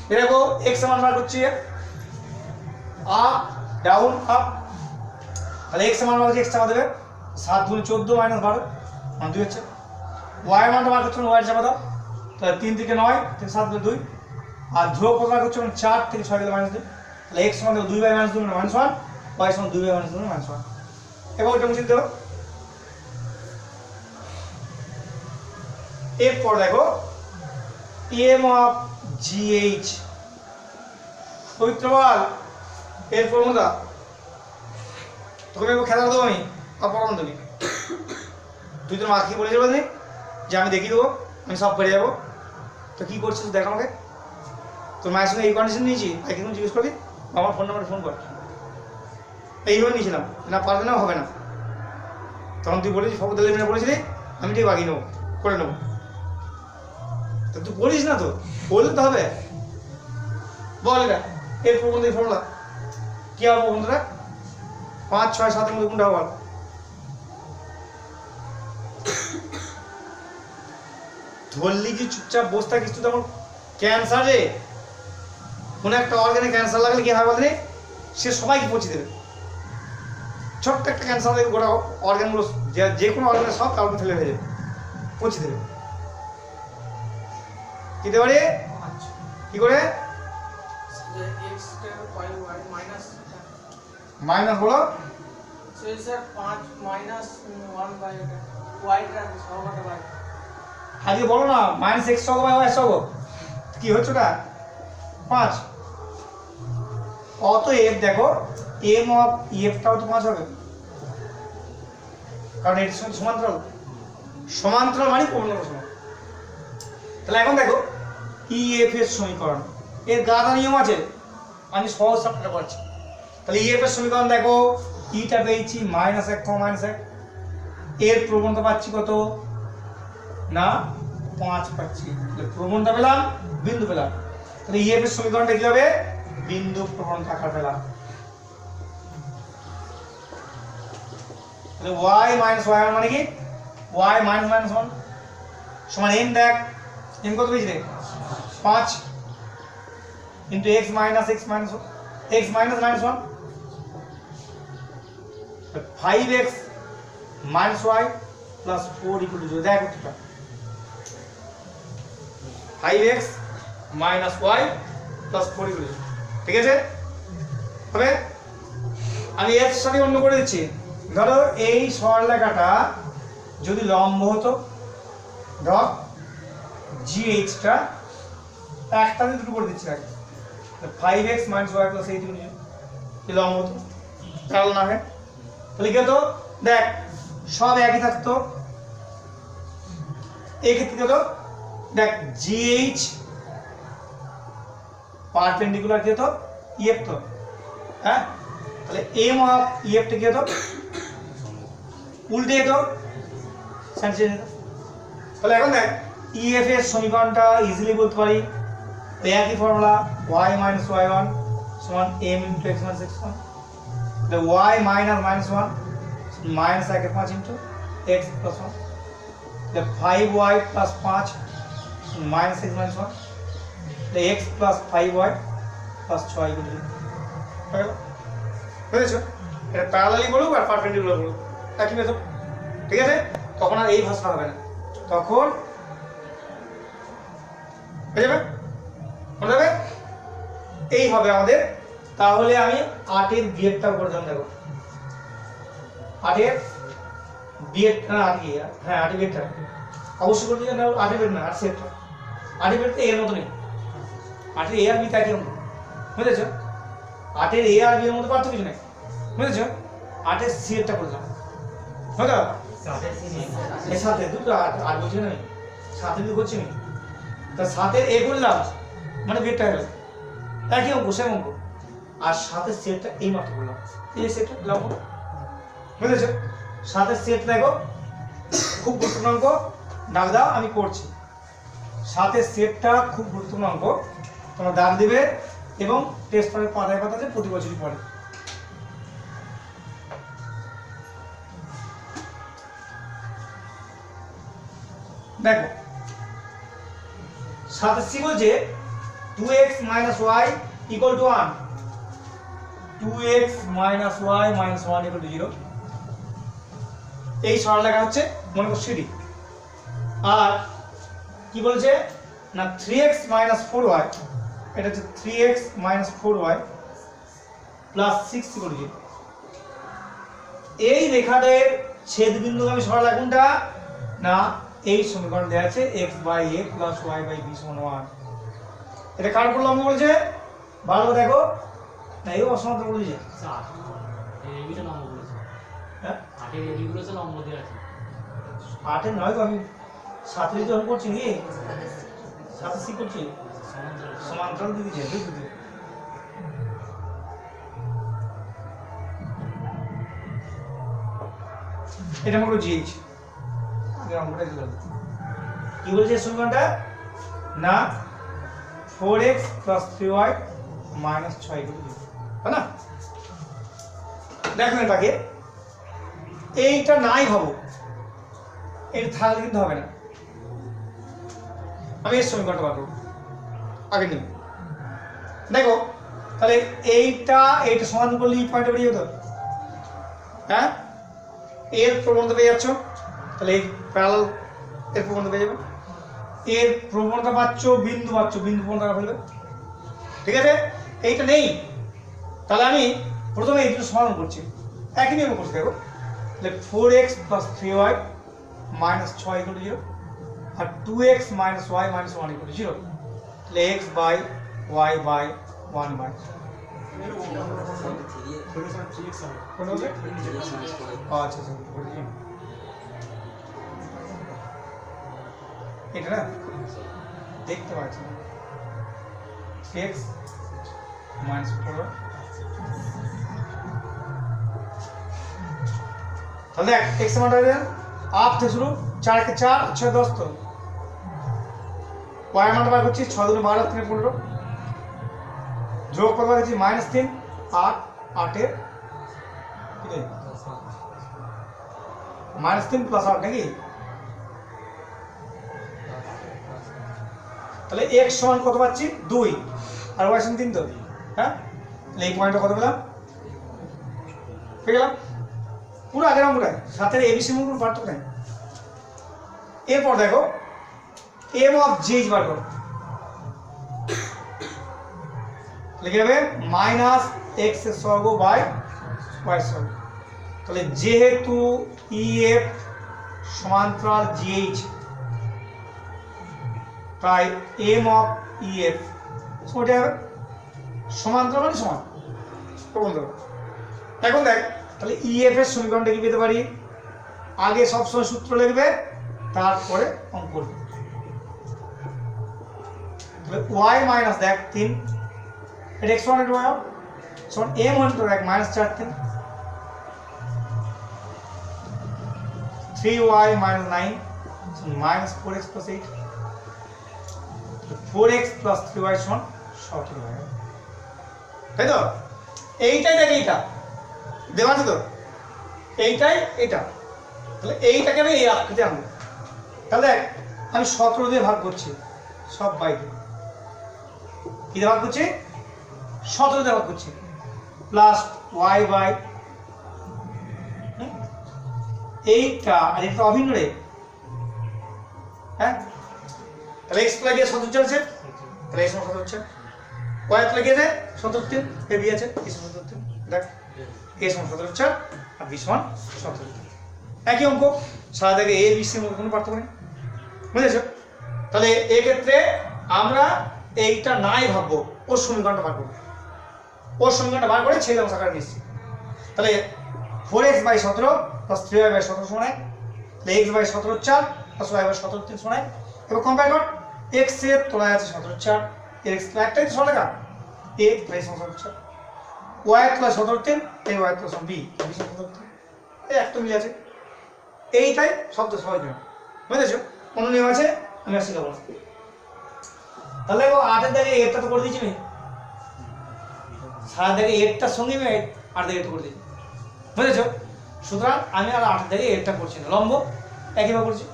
দেখো x এর মান বার করছি আপ ডাউন আপ, তাহলে x এর মান বার করছি, x চাপা দেবে 7 × 14 - 12 মান 2 হচ্ছে। y এর মানটা বার করছি, y এর চাপা দাও, তাহলে 3 থেকে 9 থেকে 7 গেলে 2, আর ধ্রুবক বার করছি 4 থেকে 6 গেলে -2, তাহলে x সমান 2/-2 মানে -1, y সমান 2/-2 মানে -1। এবার এটা মুছে দাও। এরপর দেখো m অফ gh পবিত্রবাল এর ফর্মুলা তোকে এবার খেলা দেবো আমি অপরাধ তুমি, তুই তোর মাকে বলে যাবে যে আমি দেখিয়ে দেবো, আমি সব পেরে যাবো। তো কী করছিস দেখ আমাকে, তোর মায়ের সঙ্গে এই কন্ডিশন নিয়েছি, তাই কিন্তু জিজ্ঞেস করবি আমার ফোন নাম্বারে ফোন কর, এইভাবে নিয়েছিলাম না, পারবে না হবে না, তখন তুই বলেছিস ফটো দিলে মেনে বলেছিলি আমি ঠিক বাগিয়ে নেবো করে নেবো, তো তুই বলিস না, তো বললে তো হবে। বল এটা এর প্রবন্ধ ফর্মুলা কি হবে বন্ধুরা, 5, 6, 7 এর মধ্যে কোনটা হবে? ধরলি যে চুপচাপ বসে থাকিস, তুই তখন ক্যান্সার রে, কোনো একটা অর্গানে ক্যান্সার লাগলে কি হয় বলতে সে সবাইকে পৌঁছে দেবে, ছোট্ট একটা ক্যান্সার লাগবে গোটা অর্গানগুলো যে কোনো অর্গানে সব কাউকে ফেলে হয়ে যাবে, পৌঁছে দেবে। কি দেবে রে কি করে মাইনাস বলো আজকে বলো না -x সহ বা y সহ কি হচ্ছে ওটা 5, অতএব দেখো m অফ টাও তো 5 হবে, কারণ এর সঙ্গে সমান্তরাল, সমান্তরাল মানে পূর্ণ সমান। তাহলে এখন দেখো EF এর সমীকরণ, এর গাদা নিয়ম আছে, আমি সহজ সাপটা করছি। তাহলে EF এর সমীকরণ দেখো, ইটা পেয়েছি -1, -1, এর প্রবণতা পাচ্ছি কত না 5 পাচ্ছি, তাহলে প্রবণতা পেলাম, বিন্দু পেলাম, তাহলে EF এর সমীকরণটা কি হবে, বিন্দু প্রবণতা আকার পেলাম। তাহলে y - y মানে কি y - -1 সমান m, দেখ m কত পেয়েছি রে 5 into x minus x minus 1 5x minus y plus 4 equal to 0, দেখো এটা 5x minus y plus 4 equal to 0, ঠিক আছে হবে। আমি এর সাথে অন্য করে দিচ্ছি, ধরো এই সরলরেখাটা যদি লম্ব হতো, ধর GH টা একটা দিয়ে দুটো করে দিচ্ছি আগে, 5x minus y plus 8 equal to 0, এই লম্ব হতো, প্যারাল না হয় তাহলে কি হতো, দেখ সব একই থাকতো, এই ক্ষেত্রে কি হতো, দেখ GH পারপেন্ডিকুলার কি হতো EF তো, হ্যাঁ তাহলে m অফ EF টা কি হতো উল্টে যেত, তাহলে এখন দেখ EF এর সমীকরণটা ইজিলি বলতে পারি, একই ফর্মুলা y - y1 সমান m into x minus x1, the y minus -1 minus 1/5 into x plus 1, the 5y plus 5 minus x minus 1, the x plus 5y plus 6 equal to 0, বুঝেছো? এটা প্যারালালি বলুক আর perpendicular বলুক একই method, ঠিক আছে? তখন আর এই ভাষা হবে না, তখন হয়ে যাবে, মনে হবে এই হবে আমাদের। তাহলে আমি 8 এর বিয়েরটা করে দিলাম, দেখো 8 এর বিয়ের না 8 এর, হ্যাঁ 8 এর বিয়েরটা অবশ্যই করে দিলাম, 8 এর বিয়ের না 8 সেটটা, 8 এর বিয়েরটা এর মতো নেই, 8 এর এ আর বি তা কি বুঝেছো, 8 এর এ আর বি এর মধ্যে পার্থক্য কিছু নেই, বুঝেছো? 8 এর সি এরটা করলাম, হলো এর সাথে দুটো 8 বলছি না, 7 এর করছি না, তা 7 এর এ করলাম মানে বিয়েরটা হলো একই অঙ্ক, সেম অঙ্ক, আর 7 এর সেটটা এই মাত্র করলাম, এই সেটটা লম্ব, বুঝেছো? 7 এর সেট দেখো খুব গুরুত্বপূর্ণ অঙ্ক, ডাক দাও আমি করছি, সাতের সেটটা খুব গুরুত্বপূর্ণ অঙ্ক, তোমরা দাগ দিবে এবং টেস্ট পেপারের পাতায় পাতাতে প্রতি বছরই পড়ে। দেখো 7 বলছে 2x minus y equal to 1, 2x minus y minus 1 equal to 0, এই সরলরেখা হচ্ছে মনে করো সিডি। আর কি বলছে না 3x minus 4y, এটা হচ্ছে 3x minus 4y plus 6 equal to 0। এই রেখাটার ছেদবিন্দুগামী সরলরেখা কোনটা না এই সমীকরণ দেওয়া আছে x by a plus y by b সমান 1। এটা কার উপর লম্ব বলছে ভালো করে দেখো না, এই অসমান্তর বলেছে এইটা লম্ব বলেছে, হ্যাঁ 8 এর এবি বলেছে লম্ব দিয়ে আছে। 8 এর নয় তো, আমি 7 এর যখন করছি কি 7 সি করছি সমান্তরাল দিয়ে দিয়েছে বুঝলি। এটা মনে করো জিএইচ, কি বলছে সমীকরণটা না 4x plus 3y minus 6 equal to 0, তাই না? দেখো এটাকে, এইটা নাই ভাবো, এটা থাকলে কিন্তু হবে না। আমি এর সমীকরণটা বার করবো আগে নিই। দেখো তাহলে এইটা সমান করলে এই পয়েন্টে বেরিয়ে যেত, হ্যাঁ এর প্রবণতা পেয়ে যাচ্ছ, তাহলে এই প্যারালাল এর প্রবণতা পেয়ে যাবে, এর প্রবণতা পাচ্ছ বিন্দু প্রবণতা ফেলবে, ঠিক আছে? এইটা নেই, তাহলে আমি প্রথমে এই দুটো সমাধান করছি, একই নিয়ম করছি। দেখো তাহলে 4x plus 3y minus 6 equal to 0 R 2x minus y minus 1 equal to 0, তাহলে x by y by 1 by কোন হবে? আচ্ছা এটা না দেখতে পাচ্ছি না, x minus 4, তাহলে দেখ x সমান হবে 8 থেকে শুরু, 4 কে 4 6 10, তো y মান বার করছি 6 2 12 3 15, যোগ করবা করছি -3 8 8 এর ঠিক আছে -3 প্লাস 8 নাকি, তাহলে x সমান কত পাচ্ছি 2 আর y সমান 3, তো হ্যাঁ তাহলে এই পয়েন্টটা কত পেলাম পেয়ে গেলাম পুরো আগের অঙ্কটায়, সাথে এবিসি এর কোনো পার্থক্য নেই। এরপর দেখো m of g বার করো, লিখে হবে -x এর স্বর্গ বাই y এর স্বর্গ, তাহলে যেহেতু ef সমান্তরাল gh তাই m of ef ওটা সমান্তরাল মানে সমান প্রবন্ধ। এখন দেখ তাহলে ef এর সমীকরণটা কি পেতে পারি, আগে সবসময় সূত্র লিখবে তারপরে অঙ্ক করবে। তাহলে y মাইনাস দেখ 3, এটা x1 এর y সমান m হলো দেখ -4 3, 3y minus 9 -4x plus 8, 4x plus 3y সমান 17, তাই তো? এইটাই দেখ, এইটা দেওয়া আছে তো, এইটাই এটা, তাহলে এইটাকে আমি এই আকৃতি আনবো। তাহলে দেখ আমি 17 দিয়ে ভাগ করছি, সব বাইরে কি দিয়ে ভাগ করছি 17 দিয়ে ভাগ করছি, প্লাস y বাই এইটা, আর এটা অভিন্ন রে, হ্যাঁ তাহলে x প্লাস দিয়ে 17 চলছে, তাহলে x সমান 17 হচ্ছে, y প্লাস দিয়ে 17 3 এ বি আছে, x সমান 17 দেখ a সমান 17 হচ্ছে আর b সমান 17, একই অঙ্ক, সারা দেখে a b c এর মধ্যে কোনো পার্থক্য নেই, বুঝেছো? তাহলে এই ক্ষেত্রে আমরা এইটা নাই ভাববো, ওর সমীকরণটা বার করবো, ওর সমীকরণটা বার করে ছেলে অংশ আকারে নিচ্ছি। তাহলে 4x by 17 plus 3y by 17 সমান 1, তাহলে x by 17 4 plus y by 17 3 সমান 1। এবার কম্পেয়ার কর, x এর তলায় আছে 17 4, x একটাই তো সরলরেখা a বাই 17 4, y এর তলায় 17 3, এই y এর তলায় b b 17 3, এই একটা মিলে আছে, এইটাই শব্দ সহজ নিয়ম, বুঝেছো? অন্য নিয়ম আছে আমি আর শিখাবো না। তাহলে ও 8 এর দাগে এরটা তো করে দিয়েছি আমি, 7 দাগে এরটার সঙ্গে আমি 8 দাগে করে দিয়েছি, বুঝেছো? সুতরাং আমি আর 8 দাগে এরটা করছি না, লম্ব একইভাবে করছি।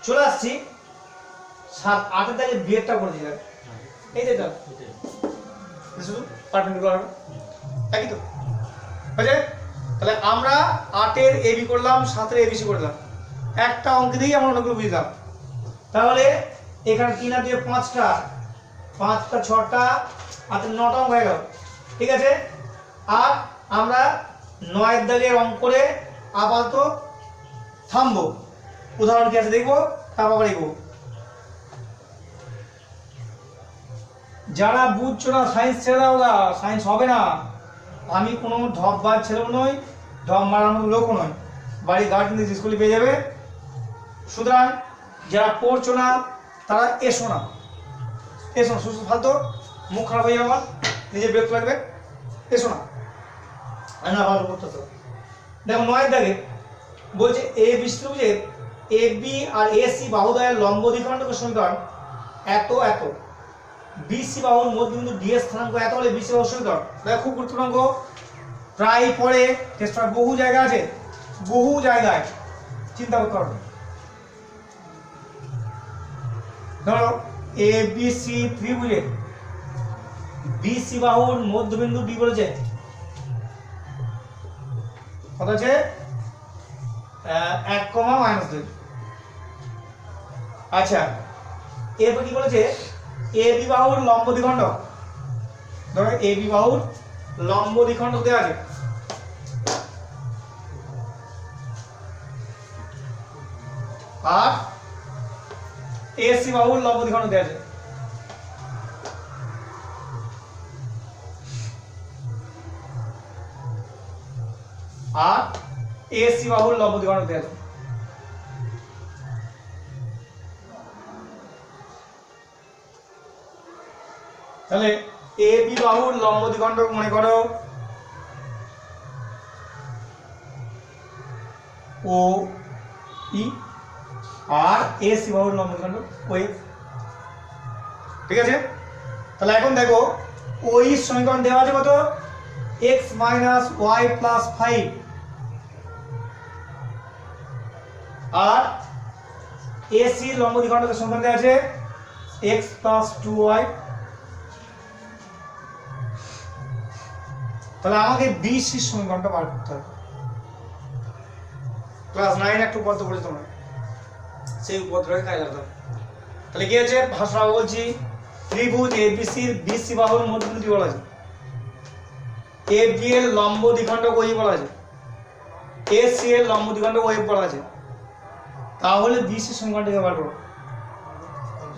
চলে আসছি 7 8 এর দাগে বিয়েরটা করে দিলাম, এই যেটা শুধু পারপেন্ডিকুলার একই তো, বুঝে? তাহলে আমরা 8 এর এবি করলাম, 7 এর এবিসি করলাম, একটা অঙ্ক দিয়েই আমরা অনেকগুলো বুঝলাম। তাহলে এখানে 3 আর 2 5টা, 5টা 6টা আর 9টা অঙ্ক হয়ে গেল, ঠিক আছে? আর আমরা 9 এর দাগের অঙ্ক করে আপাতত থামবো, উদাহরণ কি আছে দেখবো, তারপর আবার এগোবো। যারা বুঝছো না সায়েন্স ছেড়ে দাও, ওরা সায়েন্স হবে না। আমি কোনো ঢপবাজ ছেলেও নই, ঢপ মারানোর লোকও নয়, বাড়ি গার্ডেন স্কুলে পেয়ে যাবে। সুতরাং যারা পড়ছো না তারা এসো না, এসো না, সুস্থ ফালতো মুখ খারাপ হয়ে যাবে, আমার নিজের বিরক্ত লাগবে, এসো না, না ভালো করতে। দেখো 9 দাগে বলছে এ বিষ্ণুভুজের A B R A C বাহুদ্বয়ের লম্ব দ্বিখণ্ডকের সমীকরণ এত এত, বিসি বাহুর মধ্যবিন্দু ডি এর স্থানাঙ্ক এত হলে বিসি বাহুর সমীকরণ। দেখো খুব গুরুত্বপূর্ণ অঙ্ক, প্রায় পড়ে টেস্ট পেপার বহু জায়গা আছে, বহু জায়গায়, চিন্তা করতে হবে। ধরো এ বি সি ত্রিভুজের বিসি বাহুর মধ্যবিন্দু ডি বলেছে কত আছে, 1,-2। আচ্ছা, এরপর কি বলেছে, এ বি বাহুর লম্ব দ্বিখণ্ডক, ধরো এ বি বাহুর লম্ব দ্বিখণ্ডক দেওয়া আছে, আর এ সি বাহুর লম্ব দ্বিখণ্ডক দেওয়া আছে। আর এ সি বাহুর লম্ব দ্বিখণ্ডক দেওয়া আছে। তাহলে এ বি বাহুর লম্ব দ্বিখণ্ডক মনে করো ও ই, আর এ সি বাহুর লম্ব দ্বিখণ্ডক ও এফ, ঠিক আছে? তাহলে এখন দেখো ওই সমীকরণ দেওয়া আছে কত, x - y + 5, আর এসি লম্ব দ্বিখণ্ডকের সমীকরণ দেওয়া আছে x + 2y। তাহলে আমাকে বিসি সমীকরণটা বার করতে হবে। ক্লাস 9 একটু পড়তে পড়ে তোমরা সেই উপদ্রবে কাজ লাগবে। তাহলে কি আছে, ভাষা বলছি, ত্রিভুজ এবিসির বিসি বাহুর মধ্যবিন্দু বলা আছে, এ বি এর লম্ব দ্বিখণ্ডক ওই বলা আছে, এ সি এর লম্ব দ্বিখণ্ডক ওই বলা আছে। তাহলে বিসি সমীকরণটাকে বার করো।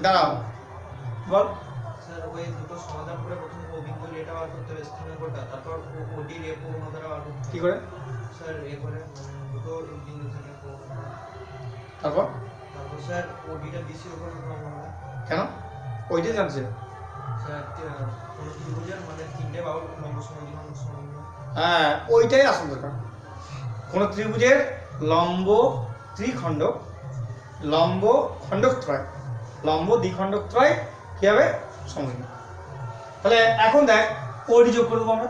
দাঁড়াও, বল। স্যার ওই দুটো সমাধান করে প্রথমে ও বিন্দুর এটা বার করতে হবে স্থানাঙ্কটা, তারপর ওডির এ কোণটা বার করতে হবে। কি করে? স্যার এ করে দুটো বিন্দু থাকে, তারপর স্যার ওডিটা বিসির উপর লম্ব হবে। কেন ওইটাই জানছে? স্যার কোন ত্রিভুজের মানে তিনটে বাহুর লম্ব সমদ্বিখণ্ডক সমান। হ্যাঁ, ওইটাই আসল দরকার। কোন ত্রিভুজের লম্ব ত্রিখণ্ডক, লম্ব খণ্ডকত্রয়, লম্ব দ্বিখণ্ডকত্রয় কি হবে, সমদ্বিখণ্ডক। তাহলে এখন দেখ ওডি যোগ করে দেবো আমরা,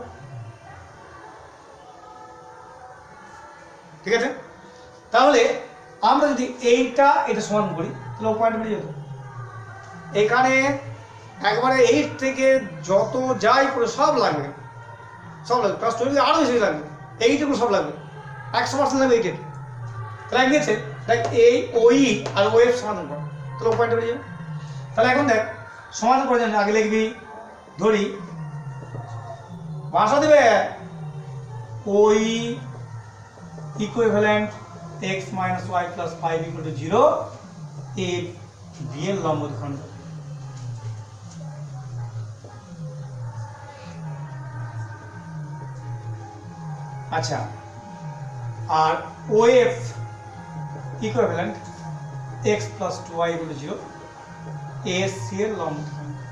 ঠিক আছে? তাহলে আমরা যদি এইটা এটা সমান করি তাহলে ও পয়েন্ট বেরিয়ে যেত। এখানে একবারে 8 থেকে যত যাই করে সব লাগবে, সব লাগবে, প্লাস 20 আরও বেশি লাগবে, এইটুকু সব লাগবে, 100% লাগবে এইটের। তাহলে এক দিয়েছে দেখ এই ওই আর ও এফ সমাধান কর, তাহলে ও পয়েন্ট বেরিয়ে যাবে। তাহলে এখন দেখ সমাধান করে জানি, আগে লিখবি, ধরি ভাষা দেবে ওই equivalent x - y + 5 = 0, A B এর লম্ব দ্বিখণ্ডক। আচ্ছা, আর OF equivalent x + 2y = 0, AC এর লম্ব দ্বিখণ্ডক।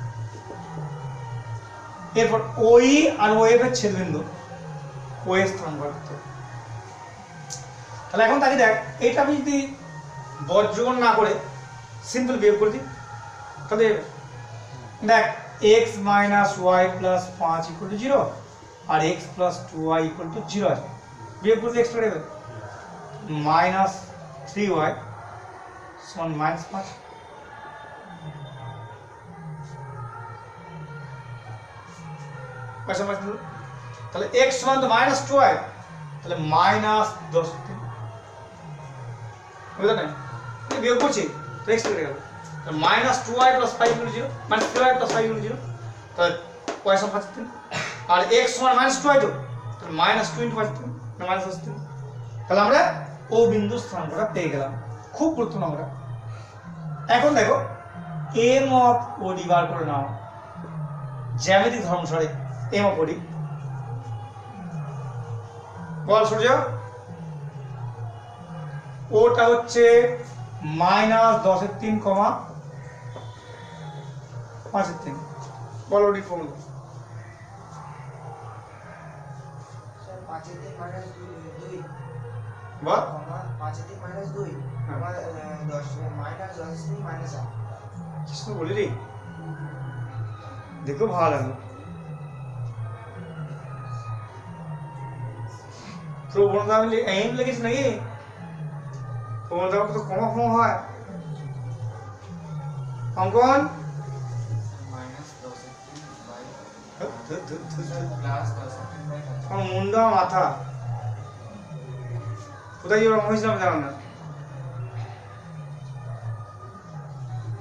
এরপর OE আর OF এর ছেদবিন্দু OS স্থান করতে হবে। তাহলে এখন তাকে দেখ, এটা আমি যদি বজ্রগণ না করে সিম্পল বিয়োগ করে দিই তাহলে দেখ x minus Y plus 5 equal to 0 আর x plus 2y equal to 0 আছে, বিয়োগ করলে এক্সট্রা দেবে মাইনাস 3y সমান মাইনাস 5। পয়সা পাচ্ছি তাহলে x সমান তো মাইনাস 2y, তাহলে মাইনাস 10 বুঝলে না, বিয়োগ করছি তো x কেটে গেল, minus 2y plus 5 equal 0 minus 3y plus 5 equal 0, তাহলে পয়সা পাচ্ছি আর x সমান মাইনাস 2y তো তাহলে মাইনাস 2 ইনটু পাচ্ছি না মাইনাস 3, তাহলে আমরা ও বিন্দু স্থানাঙ্কটা পেয়ে গেলাম। খুব গুরুত্বপূর্ণ আমরা। এখন দেখো m অফ OD বার করে নাও জ্যামিতিক ধর্ম অনুসারে m অফ OD বল সূর্য, ওটা হচ্ছে মাইনাস 10/3 কমা 5/3, বল ওডি ফর্মুলা। স্যার 5/3 মাইনাস 2 বল 5/3 মাইনাস 2 আমার 10 মাইনাস 10 মাইনাস 8 কিছু বলি রে, দেখো ভালো লাগলো। প্রবণতা আমি এম লিখেছি নাকি, প্রবণতা কত কমা কমা হয় অঙ্কন মাইনাস 10 প্লাস 10 আমার মুন্ডা মাথা কোথায় গিয়ে রকম হয়েছিলাম জানো না,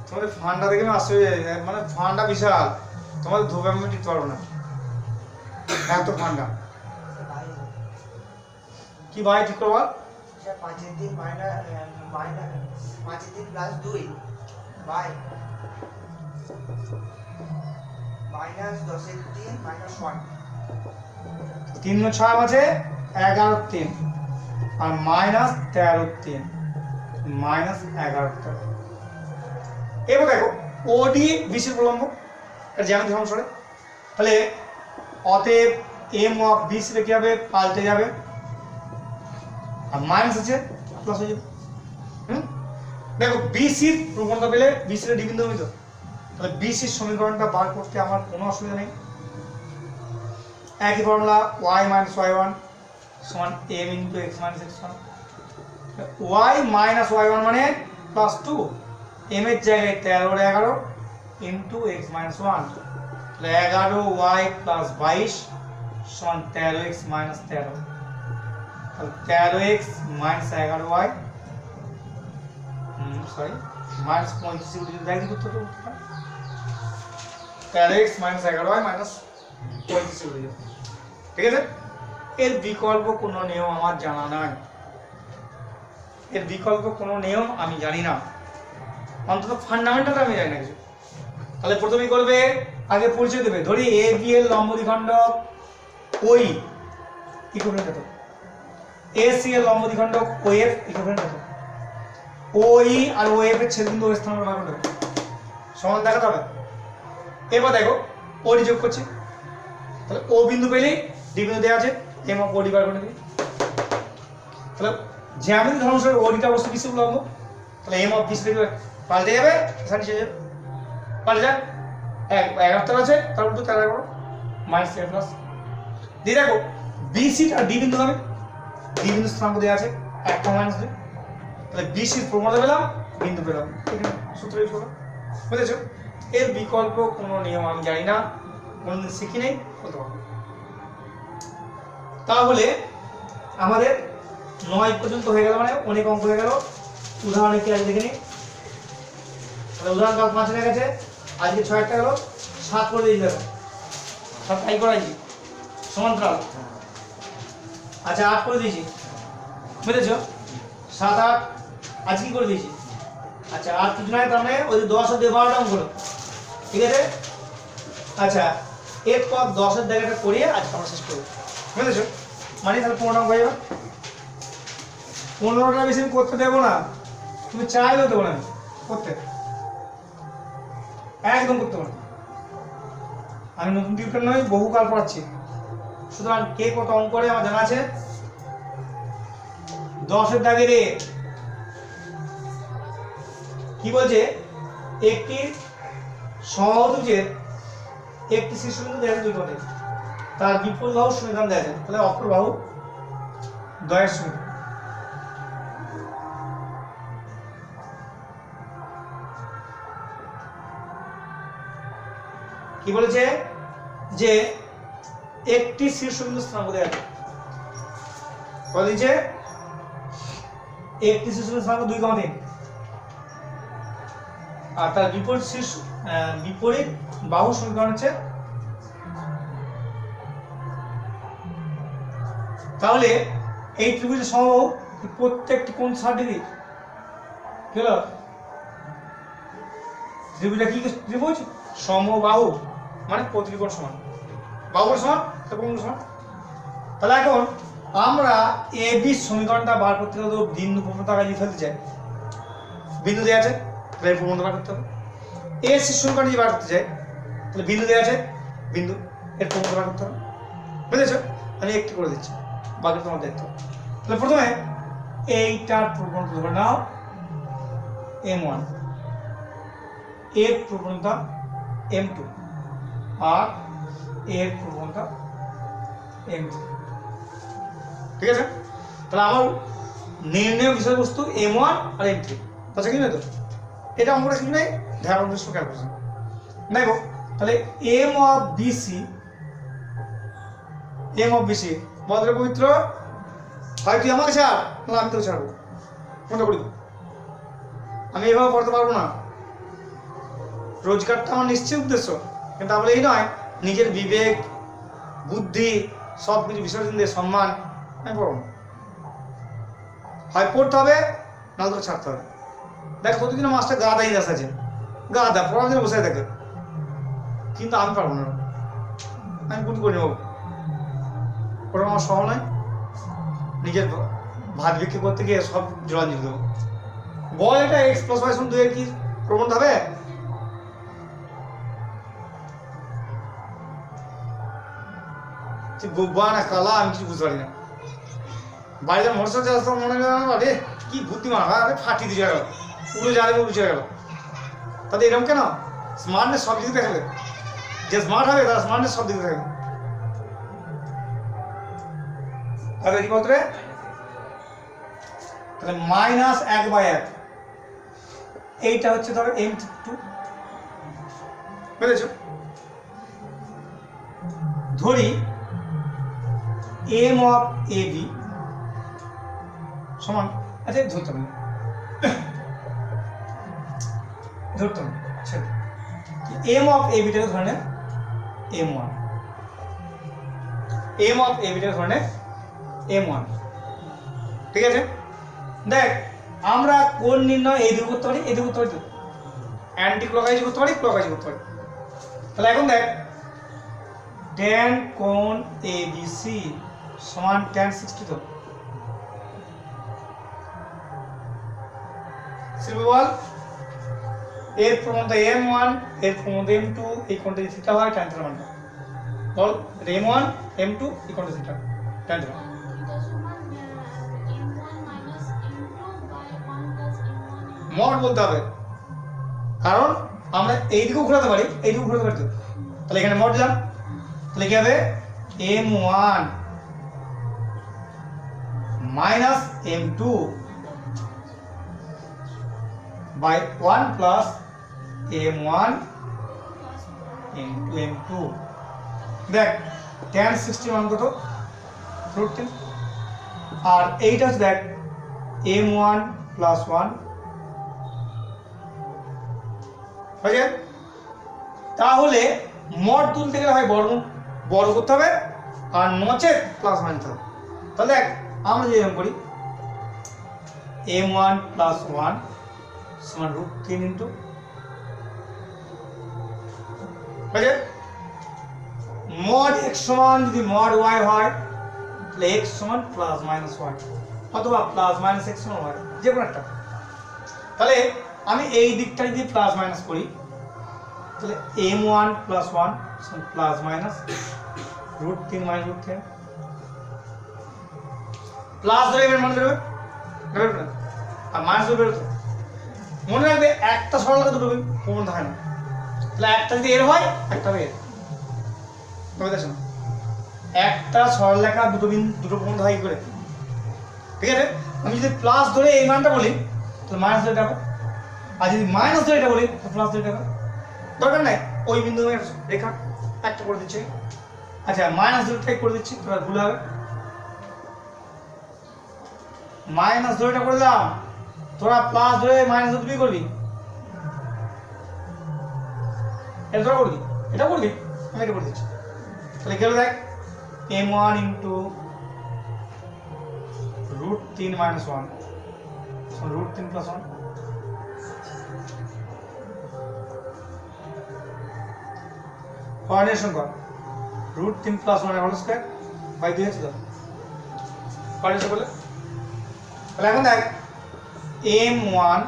তোমাদের ফান্ডা দেখে আমি আশ্চর্য হয়ে যাই, মানে ফান্ডা বিশাল, তোমাদের ধোপে আমি টিকতে পারবো না এত ফান্ডা। কি ভাই ঠিক করবো sir 5/3 minus 5/3 plus 2 by minus 10/3 minus 1 3 6 আছে 11/3 আর মাইনাস 13/3 মাইনাস 11/3। এবার দেখো ওডি বিশের প্রলম্ব এটা জ্যামিতি ধর্ম অনুসারে, তাহলে অতএব এম অফ বিশ রেখে যাবে পাল্টে যাবে আর মাইনাস আছে প্লাস হয়ে যাবে। দেখো বিসির প্রবণতা পেলে বিসির ডি বিন্দু হবে তো, তাহলে বিসির সমীকরণটা বার করতে আমার কোনো অসুবিধা নেই। একই ফর্মুলা y মাইনাস y1 সমান m into x minus x1, y minus y1 মানে প্লাস 2, m এর জায়গায় 13 ইন্টু x মাইনাস 1, তাহলে 11y প্লাস 22 সমান 13x মাইনাস 13, তাহলে 13x minus 11y sorry minus 35 যদি দেখি করতে হবে 13x মাইনাস 11y মাইনাস 35 হয়ে যাবে। ঠিক আছে, এর বিকল্প কোনো নিয়ম আমার জানা নাই, এর বিকল্প কোনো নিয়ম আমি জানি না, অন্তত ফান্ডামেন্টাল আমি জানি না কিছু। তাহলে প্রথমেই করবে আগে পরিচয় দেবে, ধরি এ বি এর লম্ব দ্বিখণ্ডক ওই ইকুইভ্যালেন্ট কত, এ সি এর লম্ব দ্বিখণ্ডক ও এফ ইকুইভ্যালেন্ট কত, ওই আর ও এফ এর ছেদবিন্দু স্থান বার করতে হবে, সমান দেখাতে হবে। এবার দেখো ওডি যোগ করছি, তাহলে ও বিন্দু পেলেই ডি বিন্দু দেওয়া আছে, এম অফ ওডি বার করে দিবি। তাহলে জ্যামিতিক ধর্ম অনুসারে ওডিটা অবশ্যই বিশেষ লম্ব, তাহলে এম অফ বিশেষ পাল্টে যাবে, এখানে চলে যাবে পাল্টে যাক 11 আছে তার উপর 13 করো মাইনাস 13 প্লাস দিয়ে দেখো বিসি আর ডি বিন্দু হবে, ডি বিন্দু স্থানাঙ্ক দেওয়া আছে 1 মাইনাস 2, তাহলে বিসির প্রবণতা পেলাম বিন্দু পেলাম, এখানে সূত্র ইউজ করলাম। বুঝেছো, এর বিকল্প কোনো নিয়ম আমি জানি না, কোনদিন শিখি নেই, বলতে পারবো। তাহলে আমাদের 9 পর্যন্ত হয়ে গেল, মানে অনেক অঙ্ক হয়ে গেল। উদাহরণে কি আজ দেখে নিই, তাহলে উদাহরণ কাল 5 হয়ে গেছে, আজকে 6টা গেল, 7 করে দিয়ে যাবে, 7 তাই করাইছি সমান্তরাল, আচ্ছা 8 করে দিয়েছি, বুঝেছো 7 8 আজ কি করে দিয়েছি, আচ্ছা আর কিছু নয়, তার মানে ওই 10 আর 12টা অঙ্ক হলো, ঠিক আছে। আচ্ছা এরপর 10 এর জায়গাটা করিয়ে আজকে আমরা শেষ করবো, বুঝেছো, মানে তাহলে 15 অঙ্ক হয়ে যাবে। 15টা বেশি আমি করতে দেবো না, তুমি চাইলেও দেবো না আমি করতে, একদম করতে পারো। আমি নতুন টিউটর নই, বহুকাল পড়াচ্ছি, সুতরাং কে কত অঙ্ক করে আমার জানা আছে। 10 এর দাগের কি বলছে, একটি সমবাহুত্রিভুজের একটি শীর্ষবিন্দু দেওয়া আছে দুই কোণে, তার বিপরীত বাহু সমীকরণ দেওয়া আছে, তাহলে অপর বাহু দ্বয়ের সমীকরণ। কি বলেছে যে একটি শীর্ষবিন্দু স্থানাঙ্ক দেওয়া আছে, বলেছে একটি শীর্ষবিন্দু স্থানাঙ্ক 2,3 আর তার বিপরীত বাহু সমীকরণ হচ্ছে, তাহলে এই ত্রিভুজের সমবাহু প্রত্যেকটি কোণ 60 ডিগ্রি। কি হলো? ত্রিভুজটা কি ত্রিভুজ? সমবাহু মানে প্রতিটি কোণ সমান, বাহু সমান তো কোণ সমান। তাহলে এখন আমরা এ বি সমীকরণটা বার করতে গেলে বিন্দু প্রবণতা লিখে ফেলতে চাই, বিন্দু দেওয়া আছে তাহলে প্রবণতা বার করতে হবে। এর সমীকরণ যদি বার করতে চাই তাহলে বিন্দু দেওয়া আছে, বিন্দু এর প্রবণতা বার করতে হবে। বুঝেছো? আমি একটু করে দিচ্ছি, বাকি তোমার দায়িত্ব। তাহলে প্রথমে এইটার প্রবণতা ধরে নাও m1, এর প্রবণতা m2 আর এর প্রবণতা m3। ঠিক আছে? তাহলে আমার নির্ণয় বিষয়বস্তু m1 আর m3, আচ্ছা কি না? তো এটা আমরা কিছু নেই, ধারণ বিশ্ব ক্যালকুলেশন দেখো। তাহলে m of BC বদলে পবিত্র হয়, তুই আমাকে ছাড় তাহলে আমি তোকে ছাড়বো, কোনটা করি? আমি এভাবে পড়তে পারবো না। রোজগারটা আমার নিশ্চিত উদ্দেশ্য, কিন্তু তাহলে এই নয় নিজের বিবেক বুদ্ধি সব কিছু বিসর্জন দিয়ে সম্মান আমি পড়বো না। হয় পড়তে হবে না তোকে ছাড়তে হবে। দেখ প্রতিদিন মাস্টার গাদা দাস আছে, গাদা পড়ার জন্য বসে থাকে, কিন্তু আমি পারবো না, আমি কোন করে নেবো? ওটা আমার সহ নয়, নিজের ভাত বিক্রি করতে গিয়ে সব জলাঞ্জলি দেবো। বল এটা x + y = 2 এর কি প্রবণ হবে? গোবা না কালা আমি কিছু বুঝতে পারি না। বাড়িতে মোটরসাইকেল চালাতে মনে হয় আরে কি বুদ্ধিমান, আরে ফাটি দিয়ে গেল, উড়ে যাবে উড়ে চলে গেল। তাহলে এরকম কেন? স্মার্টনেস সব দিকে দেখাবে, যে স্মার্ট হবে তার স্মার্টনেস সব দিকে দেখাবে। তাহলে কি বলতে? তাহলে -1/1 এইটা হচ্ছে ধরো m2, বুঝেছো? ধরি m of AB সমান, আচ্ছা ধরতাম m of AB টাকে ধরে নে m1, m of AB টাকে ধরে নে m1। ঠিক আছে? দেখ আমরা কোণ নির্ণয় এই দিকে করতে পারি, এই দিকে করতে পারি, অ্যান্টি ক্লকওয়াইজ করতে পারি, ক্লকওয়াইজ করতে পারি। তাহলে এখন দেখ tan কোণ ABC সমান tan 60, তো শিল্পী বল এর প্রবণতা m1 এর প্রবণতা m2, এই কোণটা থিটা হয় tan থিটা মানটা বল, m1 m2 এই কোণটা থিটা tan থিটা। মড বলতে হবে, কারণ আমরা এইদিকেও ঘোরাতে পারি, এইদিকেও ঘোরাতে পারি, তো তাহলে এখানে মড দিলাম। তাহলে কি হবে? m1 - m2 by 1 plus m1 into m2। দেখ tan 60 মান কত? √3। আর এইটা হচ্ছে দেখ m1 plus 1 হয়ে। তাহলে মড তুলতে গেলে হয় বর্গ করতে হবে আর নচেত প্লাস মানতে হবে। তাহলে দেখ আমরা যে এরকম করি m1 plus 1 সমান √3 ইন্টু মড x সমান যদি মড y হয় তাহলে x সমান প্লাস মাইনাস y অথবা প্লাস মাইনাস x সমান y, যে কোনো একটা। তাহলে আমি এই দিকটা যদি প্লাস মাইনাস করি তাহলে m1 plus 1 সমান প্লাস মাইনাস √3 - √3 প্লাস ধরে এর মান বেরোবে, আর মাইনাস ধরে বেরোবে। মনে রাখবে একটা সরলরেখা দুটো প্রবণ হয় না, তাহলে একটা যদি এর হয় একটা হবে এর, তবে দেখো না একটা সরলরেখা দুটো প্রবন্ধ হয় করে, ঠিক আছে? আমি যদি প্লাস ধরে এই মানটা বলি তাহলে মাইনাস ধরে এটা হবে, আর যদি মাইনাস ধরে এটা বলি তাহলে প্লাস ধরে এটা হবে। দরকার নাই ওই বিন্দু রেখা একটা করে দিচ্ছি। আচ্ছা মাইনাস ধরে ঠিক করে দিচ্ছি, তোরা ভুল হবে। মাইনাস ধরে এটা করে দিলাম, তোরা প্লাস ধরে মাইনাস ধরে তুই করবি, এটা তোরা করবি, এটা করবি, আমি এটা করে দিচ্ছি। তাহলে কি হলো দেখ, m1 ইন্টু √3 - 1 √3 + 1 কোঅর্ডিনেট সংখ্যা √3 + 1 হোল স্কয়ার বাই 2 হচ্ছে তো কোঅর্ডিনেট বলে। তাহলে এখন দেখ m1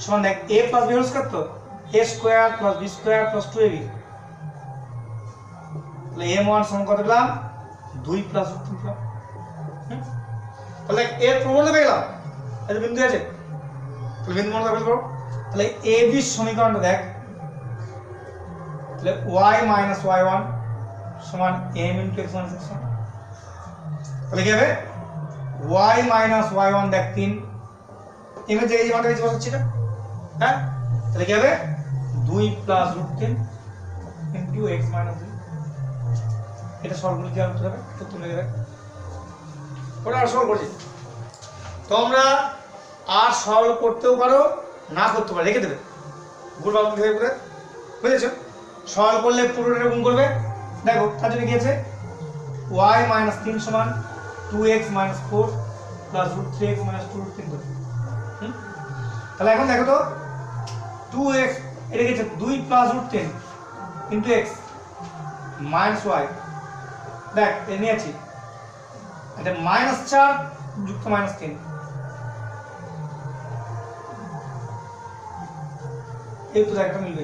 সমান দেখ a + b হোল স্কয়ার, তো a square + b square + 2ab। তাহলে m1 সমান কত পেলাম 2 + √3 পেলাম। তাহলে এর প্রবন্ধ পেয়ে গেলাম, এই বিন্দু আছে, তাহলে বিন্দু মনে রাখতে পারো। তাহলে ab এর সমীকরণটা দেখ, তাহলে y - y1 সমান m × x - x1। তাহলে কি হবে y - y1 দেখ 3, m এর জায়গায় যে মানটা বেশি বসাচ্ছি না, হ্যাঁ? তাহলে কি হবে 2 + √3 × x - 2। এটা সলভ করে দেওয়া হবে, তো তুলে দেবে ওটা আর সলভ করছি। তোমরা আর সলভ করতেও পারো না করতে পারো, রেখে দেবে গুণ ভাগ ভেবে করে, বুঝেছো? সলভ করলে পুরোটা গুণ করবে। দেখো তার জন্য কি আছে y - 3 সমান 2x - 4 + √3x - 2√3 করবে। তাহলে এখন দেখো তো 2x এটা কি আছে 2 + √3 × x - y, দেখ এ নিয়েছি এটা -4 যুক্ত -3, এই তো একটা মিলবে,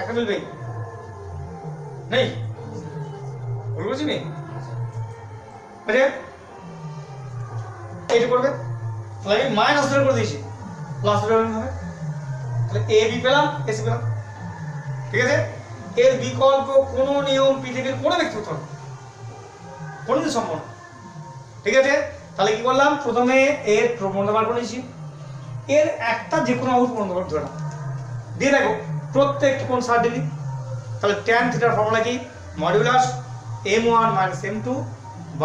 একটা মিলবে নেই, বলছি নেই, আচ্ছা এইটা করবে। তাহলে আমি মাইনাস ধরে করে দিয়েছি, প্লাস ধরে হবে। তাহলে এ বি পেলাম, এসি পেলাম, ঠিক আছে? এর বিকল্প কোনো নিয়ম পৃথিবীর কোনো ব্যক্তি হতো না, কোনোদিন সম্ভব না, ঠিক আছে? তাহলে কি করলাম, প্রথমে এর প্রবন্ধ বার করে নিয়েছি, এর একটা যে কোনো বাহুর প্রবন্ধ বার ধরে দিয়ে দেখো প্রত্যেকটা কোণ 60 ডিগ্রি। তাহলে tan θ এর ফর্মুলা কি, modulus m1 - m2 /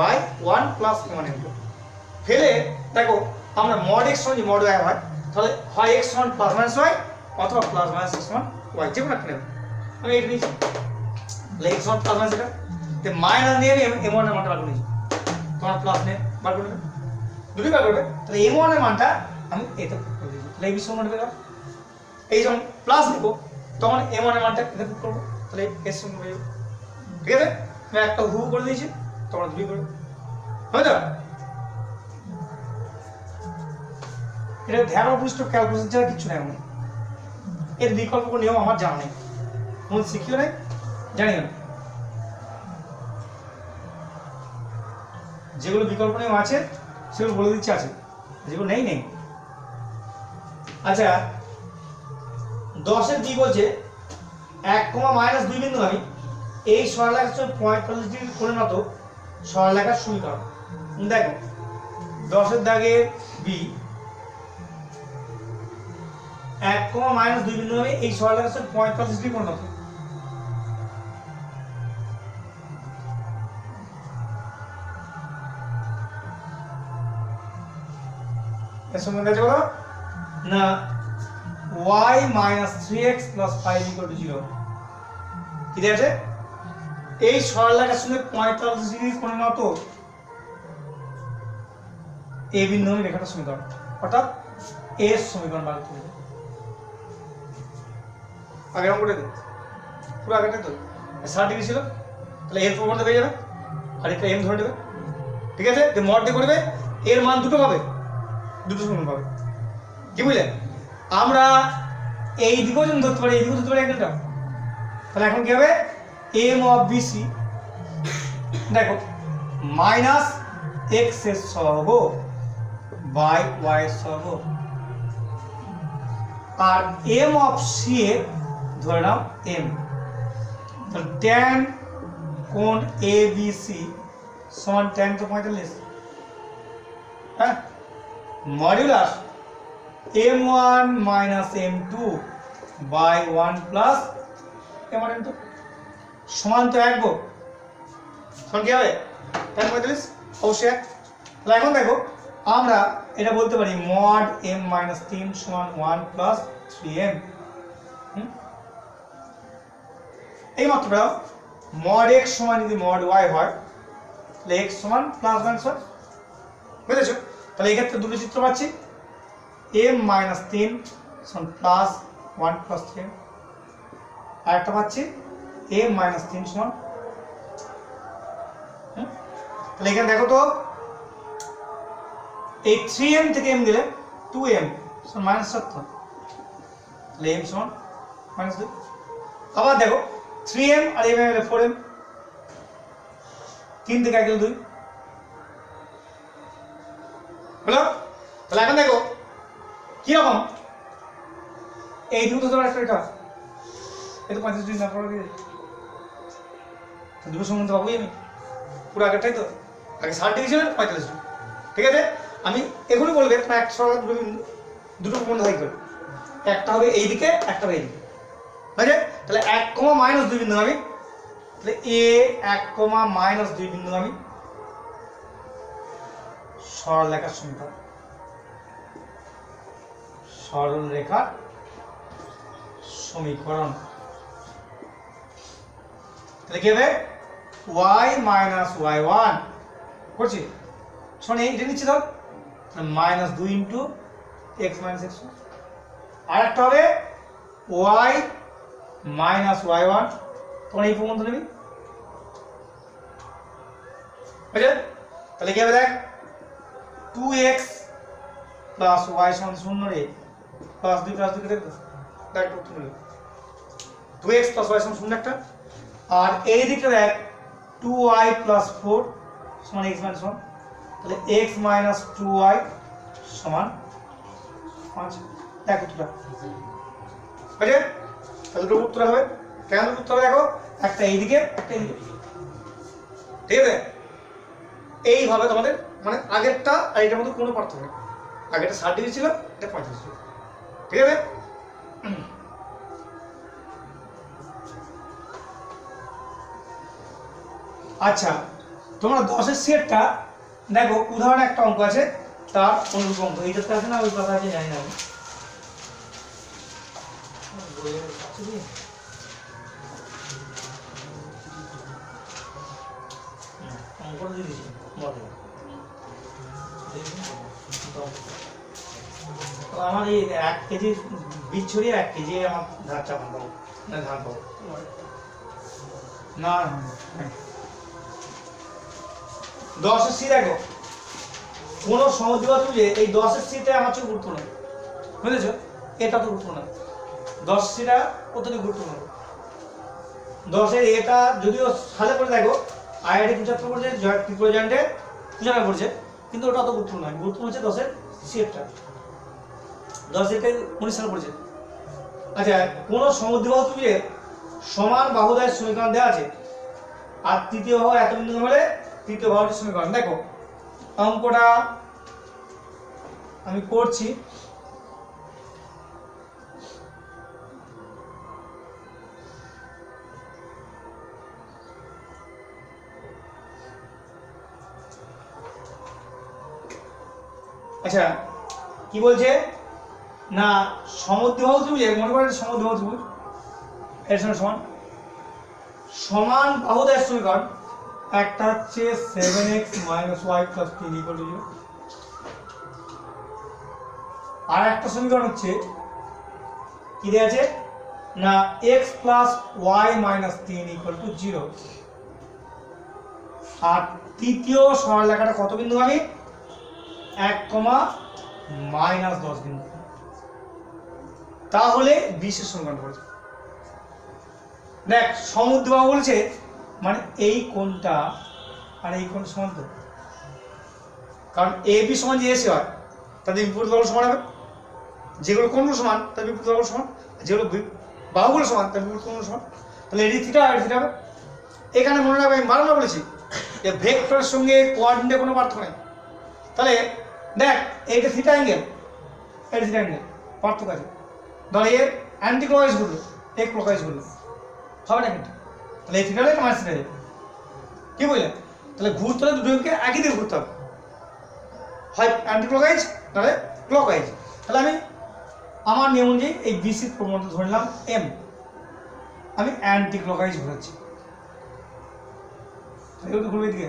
1 + m1 m2। ফেলে দেখো আমরা mod x সমান mod y হয়, তাহলে হয় x সমান +- y অথবা +- x সমান y, যে কোনো একটা নেব। আমি এটা নিয়েছি, তাহলে x সমান +- এটা তে মাইনাস নিয়ে আমি m1 এর মানটা বার করে নিয়েছি, তোমার প্লাস নিয়ে বার করে নেবে, দুটোই বার করবে। তাহলে m1 এর মানটা আমি এতে করে দিয়েছি, তাহলে এই বিষয় মনে পেলাম। এই যখন প্লাস দেব তখন m1 এর মানটা এতে পুট করব, তাহলে s সমান হয়ে যাবে, ঠিক আছে? আমি একটা হু করে দিয়েছি, তোমরা দুটোই করবে, হবে তো? এটা ধ্যান অপৃষ্ট ক্যালকুলেশন ছাড়া কিছু নেই। আমার এর বিকল্প কোনো নিয়ম আমার জানা নেই, কোন শিখিও নেই, জানিও না। যেগুলো বিকল্প নিয়ম আছে সেগুলো বলে দিচ্ছে আছে, যেগুলো নেই নেই। আচ্ছা 10 এর দিক বলছে 1, -2 বিন্দু আমি এই সরলরেখার 45 ডিগ্রি কোণের মতো সরলরেখার সমীকরণ। দেখো 10 এর দাগের বি 1, -2 বিন্দু আমি এই সরলরেখার 45 ডিগ্রি কোণের মতো। এর সঙ্গে আছে বলো না y - 3x + 5 = 0, কি আছে? এই সরলরেখার সঙ্গে 45 ডিগ্রি কোণের মতো এ বিন্দু আমি রেখাটার সমীকরণ, অর্থাৎ এর সমীকরণ বার করতে হবে। আগে আমরা করে দিই পুরো আগেটা তো 60 ডিগ্রি ছিল, তাহলে এর প্রবন্ধ পেয়ে যাবে, আর একটা m ধরে নেবে, ঠিক আছে? তো মড দিয়ে করবে, এর মান দুটো পাবে, দুটো সমান পাবে, কি বুঝলেন? আমরা এই দিকেও যেমন ধরতে পারি, এই দিকেও ধরতে পারি একটা। তাহলে এখন কি হবে, m of bc দেখো -x এর সহগ / y এর সহগ, আর এম অফ সি এ ধরে নাও এম, ট্যান কোণ এ বি সি সমান ট্যান তো 45, হ্যাঁ, modulus m1 minus m2 by 1 plus m1 m2 সমান তো এক গো, সমান কি হবে ট্যান 45 অবশ্যই এক। তাহলে এখন দেখো আমরা এটা বলতে পারি মড m মাইনাস 3 সমান 1 প্লাস 3m। এই মাত্রটা মড x সমান যদি মড y হয় তাহলে x সমান প্লাস 1 সমান, বুঝেছো? তাহলে এই ক্ষেত্রে দুটো চিত্র পাচ্ছি, m মাইনাস 3 সমান প্লাস 1 প্লাস 3, আর একটা পাচ্ছি m মাইনাস 3 সমান, তাহলে এখানে দেখো তো এই 3m থেকে m দিলে 2m সমান মাইনাস 7, তাহলে m সমান মাইনাস 2। আবার দেখো 3m আর m এর 4m, 3 থেকে 1 গেলে 2 হলো। তাহলে এখন দেখো কি রকম এই দুটো তো একটা এটা এই তো 35 ডিগ্রি না পড়া গিয়ে দুটো সমান তো পাবোই আমি, পুরো আগেরটাই তো, আগে 60 ডিগ্রি ছিল 45 ডিগ্রি, ঠিক আছে? আমি এখনই বলবে তোমার একটা সঙ্গে দুটো প্রবন্ধ হয় করে, একটা হবে এইদিকে একটা হবে এইদিকে, ঠিক আছে? তাহলে 1, মাইনাস 2 বিন্দু আমি, তাহলে এ 1, মাইনাস 2 বিন্দু আমি সরল রেখার সংখ্যা, সরল রেখার সমীকরণ, তাহলে কি হবে y মাইনাস y1 করছি শোন এইটা নিচ্ছি ধর minus 2 into x minus x, আর একটা হবে y মাইনাস y1, তখন এই প্রবন্ধ নেবি, বুঝলে? তাহলে কি হবে দেখ 2x প্লাস y সমান 0 রে প্লাস 2 প্লাস 2 কে দেখো ডাইরেক্ট উত্তর হলো 2x প্লাস y সমান 0 একটা, আর এই দিকটা দেখ 2y প্লাস 4 সমান x মাইনাস 1, তাহলে x মাইনাস 2y সমান 5, দেখ উত্তরটা, বুঝলে? তাহলে দুটো উত্তর হবে, কেন দুটো উত্তর হবে দেখো, একটা এইদিকে একটা এইদিকে, ঠিক আছে? এইভাবে তোমাদের মানে আগেরটা আর এটার মধ্যে কোনো পার্থক্য নেই, আগেরটা 60 ডিগ্রি ছিল এটা 35 ডিগ্রি, ঠিক আছে? আচ্ছা তোমরা 10-এর সেটটা দেখো, উদাহরণ একটা অঙ্ক আছে তার অনুরূপ অঙ্ক, এইটাতে আছে না ওই কথা আছে জানি না, অঙ্কটা দিয়ে দিচ্ছি আমার এই 1 কেজি বীজ ছড়িয়ে 1 কেজি আমার ধান চাপান পাবো না, ধান পাবো না। 10-এর সি দেখো, কোন সমদ্বিবাহু ত্রিভুজে এই 10-এর সিটা আমার চোখ গুরুত্ব নেই, বুঝেছো? এটা তো গুরুত্ব না, 10 সিটা কতটুকু গুরুত্ব না, 10-এর এটা যদিও সালে করে দেখো আইআইটি 75 পড়ছে, ত্রিপুরাজেন্টে 95 পড়ছে, কিন্তু ওটা অত গুরুত্ব নয়, গুরুত্ব হচ্ছে 10-এর সিটা, 10-এর 19 সালে পড়ছে। আচ্ছা কোন সমদ্বিবাহু ত্রিভুজের সমান বাহুদ্বয়ের সমীকরণ দেওয়া আছে, আর তৃতীয় বাহু এত বিন্দু হলে তৃতীয় বাহুটির সমীকরণ, দেখো অঙ্কটা আমি করছি, আচ্ছা কি বলছে না সমদ্বিবাহু ত্রিভুজের মনে করেন সমদ্বিবাহু ত্রিভুজ এর সঙ্গে সমান সমান বাহুদ্বয়ের সমীকরণ, একটা হচ্ছে 7x minus y plus 3 equal to 0, আর একটা সমীকরণ হচ্ছে কি দেয়া আছে না x plus y minus 3 equal to 0, আর তৃতীয় সরলরেখাটা কত বিন্দু আমি 1, মাইনাস 10 বিন্দু, তাহলে বিশেষ সমীকরণ পড়েছে। দেখ সমদ্বিবাহু বলছে মানে এই কোণটা আর এই কোণ সমান তো, কারণ এ বি সমান যে এসি হয় তাদের বিপরীত বাহু সমান হবে, যেগুলো কোণগুলো সমান তার বিপরীত বাহুগুলো সমান, যেগুলো বাহুগুলো সমান তার বিপরীত কোণগুলো সমান। তাহলে এটি থিটা আর থিটা হবে। এখানে মনে রাখবে আমি বারবার বলেছি যে ভেক্টরের সঙ্গে কোঅর্ডিনেটে কোনো পার্থক্য নেই। তাহলে দেখ এইটা থিটা অ্যাঙ্গেল, এটা থিটা অ্যাঙ্গেল, পার্থক্য আছে। ধর এর অ্যান্টি ক্লকওয়াইজ ঘুরলো, এক ক্লকওয়াইজ ঘুরলো, হবে না কিন্তু। তাহলে এই থিটাটা এটা মাইনাস থিটা যাবে, কি বুঝলেন? তাহলে ঘুরতে হলে দুটোকে একই দিকে ঘুরতে হবে, হয় অ্যান্টি ক্লকওয়াইজ নাহলে ক্লকওয়াইজ। তাহলে আমি আমার নিয়ম অনুযায়ী এই বিসির প্রবণতা ধরে নিলাম এম, আমি অ্যান্টি ক্লকওয়াইজ ঘুরাচ্ছি, ঘুরবে দিকে,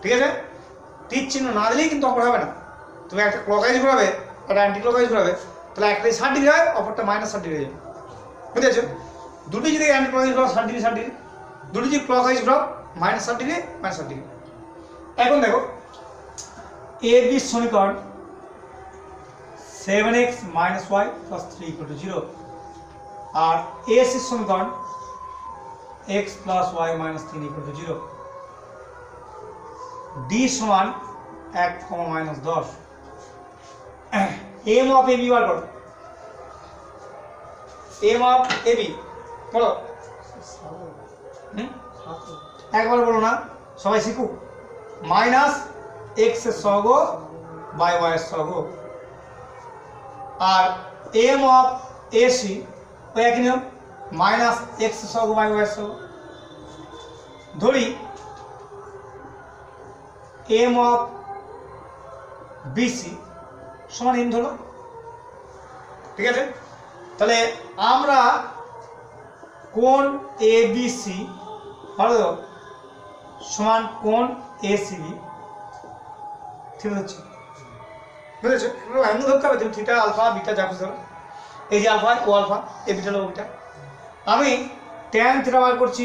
ঠিক আছে? তীর চিহ্ন না দিলেই কিন্তু অপর হবে না। তুমি একটা ক্লকওয়াইজ ঘোরাবে, একটা অ্যান্টি ক্লকওয়াইজ ঘোরাবে, তাহলে একটাই 60 ডিগ্রি হয়, অপরটা -60 ডিগ্রি যাবে, বুঝেছো? দুটি যদি অ্যান্টি ক্লকওয়াইজ ঘোরাও 60 ডিগ্রি 60 ডিগ্রি, দুটি যদি ক্লকওয়াইজ ঘোরাও -60 ডিগ্রি -60 ডিগ্রি। এখন দেখো এ বি সমীকরণ 7x - y + 3 = 0 R A C সমীকরণ x + y - 3 = 0, d সমান 1, -10। m of ab বার করো, m of ab বলো, একবার বলো না, সবাই শিখুক। -x এর সহগ y এর সহগ, আর m of ac ওই একই নিয়ম, -x এর সহগ y এর সহগ। ধরি m of bc সমান m ধরো, ঠিক আছে? তাহলে আমরা কোণ abc ভালো সমান কোণ acb ঠিক হচ্ছে, বুঝেছো? এমন ধরতে হবে তুমি থিটা আলফা বিটা যা খুশি ধরো, এই যে আলফা ও আলফা, এ বিটা হলো বিটা। আমি ট্যান থিটা বার করছি,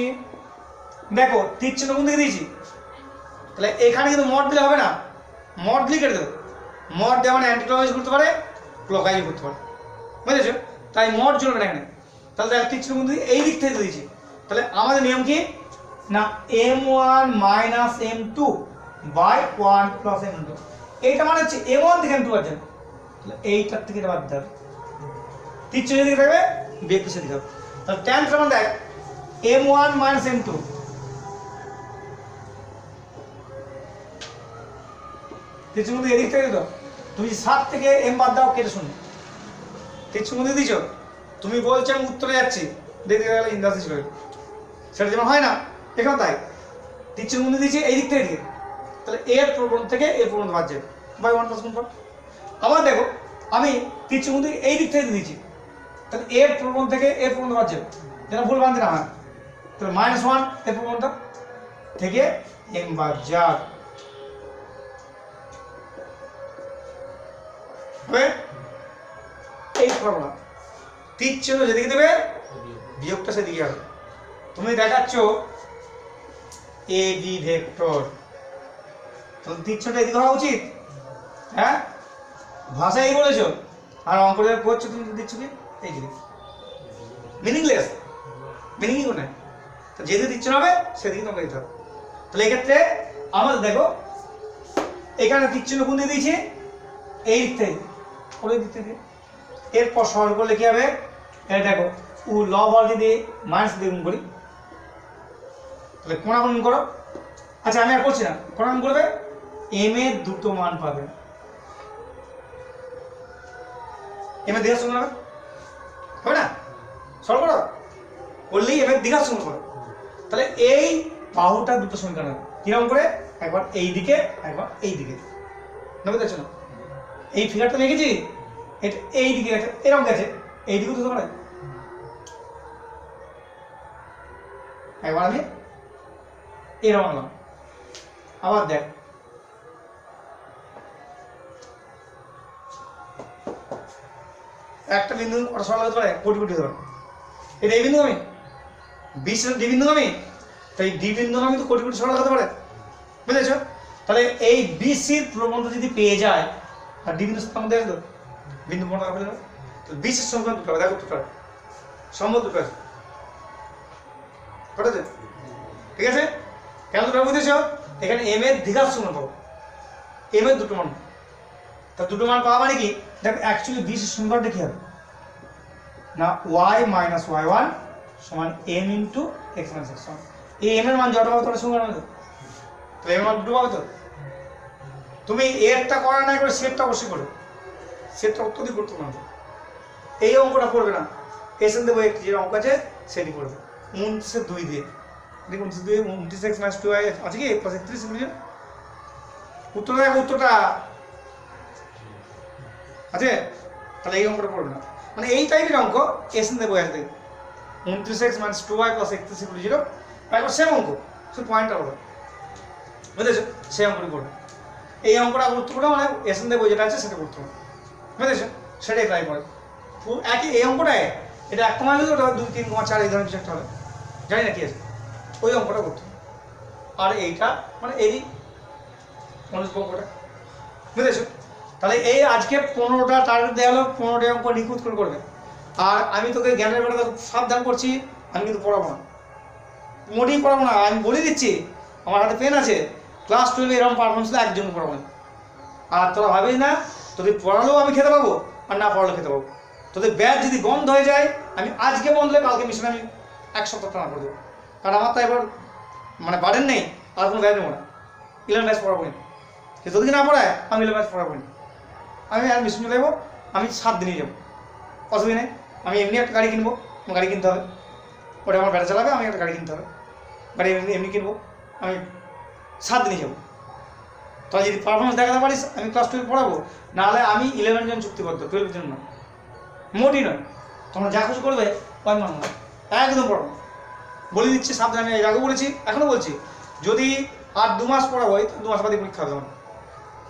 দেখো তীর চিহ্ন কোন দিকে দিয়েছি, তাহলে এখানে কিন্তু মড দিলে হবে না, মড দিলে কেটে দেবে। মড দেওয়া মানে অ্যান্টি ক্লকওয়াইজ করতে পারে, ক্লকওয়াইজ করতে পারে, বুঝেছো? তাই মড চলবে না এখানে। তাহলে দেখ তীর চিহ্ন কোন দিকে, এই দিক থেকে দিয়েছি। তাহলে আমাদের নিয়ম কি না, m1 - m2 / 1 + m2, এইটা মানে হচ্ছে m1 থেকে m2 বাদ যাবে, তাহলে এইটার থেকে এটা বাদ দিতে হবে। তীর চিহ্ন দিকে থাকবে, বিয়োগ পিছিয়ে দিতে হবে। তাহলে tan সমান দেখ m1 - m2, তীর চিহ্ন এদিক থেকে দিত, তুমি 7 থেকে m বাদ দাও কেটে শুনো, তীর চিহ্ন দিয়ে দিছো, তুমি বলছো আমি উত্তরে যাচ্ছি, দেখতে গেলে ইন্দাসি ছিল, সেটা যেমন হয় না এখন তাই তীর চিহ্ন দিয়েছি এই দিক থেকে, তাহলে এর প্রবণ থেকে এর প্রবণ বাদ যাবে বাই 1 + 1। আবার দেখো আমি তীর চিহ্ন এই দিক থেকে দিয়েছি, তাহলে এর প্রবণ থেকে এর প্রবণ বাদ যাবে, যেন ভুল বাঁধতে না হয়। তাহলে -1 এর প্রবণটা থেকে m বাদ যাক, হবে এই ফর্মুলা। তীর চিহ্ন যেদিকে দেবে বিয়োগটা সেদিকে হবে। তুমি দেখাচ্ছ এ বি ভেক্টর, তাহলে তীর চিহ্নটা এদিকে হওয়া উচিত, হ্যাঁ? ভাষায় এই বলেছো, আর অঙ্ক করছো তুমি দিচ্ছ কি এই দিকে, মিনিংলেস, মিনিংই কোথায়? তো যেদিকে তীর চিহ্ন হবে সেদিকে তোমাকে দিতে হবে। তাহলে এক্ষেত্রে আমাদের দেখো এখানে তীর চিহ্ন কোন দিয়ে দিয়েছি, এই দিক থেকে, ওই দিক থেকে। এরপর সরল করলে কি হবে, এটা দেখো ও লব আর যদি মাইনাস দিয়ে গুণ করি, তাহলে কোণা গুণ করো। আচ্ছা আমি আর করছি না, কোণা গুণ করবে, এম এর দুটো মান পাবে, এম এর দ্বিঘাত সমান হবে না, সরল করো করলেই এম এর দ্বিঘাত সমান করো। তাহলে এই বাহুটা দুটো সমীকরণ হবে কিরকম করে, একবার এই দিকে একবার এই দিকে, বুঝতে পারছো না? এই ফিগারটা দেখেছি, এটা এই দিকে আছে, এরকম গেছে, এই দিকে তো পারে, একবার আমি এরকম আনলাম। আবার দেখ একটা বিন্দু ওটা সরল হতে পারে, কোটি কোটি হতে পারে, এটা এই বিন্দু আমি বিশেষ ডি বিন্দু আমি, তাই ডি বিন্দু আমি তো কোটি কোটি সরল হতে পারে, বুঝেছো? তাহলে এই বিসির প্রবণতা যদি পেয়ে যায় আর ডি বিন্দু স্থান দেখে তো বিন্দু প্রবণতা পেয়ে যাবে, তো বিসির সমীকরণ দুটো হবে, দেখো দুটো সম্ভব দুটো আছে, ঠিক আছে? ঠিক আছে, কেন দুটো বুঝেছো? এখানে এম এর দ্বিঘাত সমান পাবো, এম এর দুটো মান, তা দুটো মান পাওয়া মানে কি দেখ অ্যাকচুয়ালি বিশেষ সমীকরণটা কি হবে না y মাইনাস y1 সমান m into x minus x1। এই m এর মান যত হবে তত সমীকরণ হবে তো m এর মান দুটো পাবে তো। তুমি এরটা করা নাই করে সেটটা অবশ্যই করো, সেটটা অত্যধিক গুরুত্বপূর্ণ। এই অঙ্কটা করবে না, এসেন দেবো একটি যে অঙ্ক আছে সেটি করবে 29/2 দিয়ে। দেখুন 29x মাইনাস 2y আছে কি প্লাস 31 বুঝলেন? উত্তরটা দেখো, উত্তরটা আছে, তাহলে এই অঙ্কটা করবে না। মানে এই টাইপের অঙ্ক এসেন দেবো এক দেখবে 29x মাইনাস 2y প্লাস 31/0 একবার সেম অঙ্ক, শুধু পয়েন্টটা হবে, বুঝেছো? সেই অঙ্কটি করবে। এই অঙ্কটা গুরুত্বপূর্ণ, মানে এসেন দেবো যেটা আছে সেটা গুরুত্বপূর্ণ, বুঝেছো? সেটাই ট্রাই করে একই এই অঙ্কটাই, এটা 1 কমা গেলে ওটা 2, 3, 4 এই ধরনের কিছু একটা হবে, জানি না কি আছে, ওই অঙ্কটা করতে হবে। আর এইটা মানে এই অঙ্কটা, বুঝেছো? তাহলে এই আজকে 15টা টার্গেট দেওয়া হলো, 15টা অঙ্ক নিখুঁত করে করবে। আর আমি তোকে জ্ঞানের বেলাতে সাবধান করছি, আমি কিন্তু পড়াবো না, মোটেই পড়াবো না। আমি বলে দিচ্ছি, আমার হাতে পেন আছে, ক্লাস 12 এরকম পারফরমেন্স একজন পড়াবো না। আর তোরা ভাবিস না তোদের পড়ালেও আমি খেতে পাবো আর না পড়ালেও খেতে পাবো। তোদের ব্যাচ যদি বন্ধ হয়ে যায়, আমি আজকে বন্ধ হলে কালকে মিশনে আমি 1 সপ্তাহ টানা করে দেবো, কারণ আমার তো এবার মানে বাড়েন নেই, আর কোনো ব্যাচ নেবো না। 11 ব্যাচ পড়াবো না, সে যদি না পড়ায় আমি 11 ব্যাচ পড়াবো না। আমি আর মিশনে যাবো, আমি 7 দিনই যাবো, অসুবিধা নেই। আমি এমনি একটা গাড়ি কিনবো, আমার গাড়ি কিনতে হবে, ওটা আমার ব্যাটা চালাবে, আমি একটা গাড়ি কিনতে হবে, গাড়ি এমনি কিনবো, আমি 7 দিনই যাবো। তোরা যদি পারফরমেন্স দেখাতে পারিস আমি ক্লাস 12 পড়াবো, নাহলে আমি 11 জন চুক্তিবদ্ধ, 12 জন নয়, মোটই নয়। তোমরা যা খুশি করবে ওই মান নয়, একদম পড়াবো, বলে দিচ্ছি সাবধানে। আমি এর আগে বলেছি, এখনও বলছি, যদি আর 2 মাস পড়াবো, এই 2 মাস বাদে পরীক্ষা হবে, আমার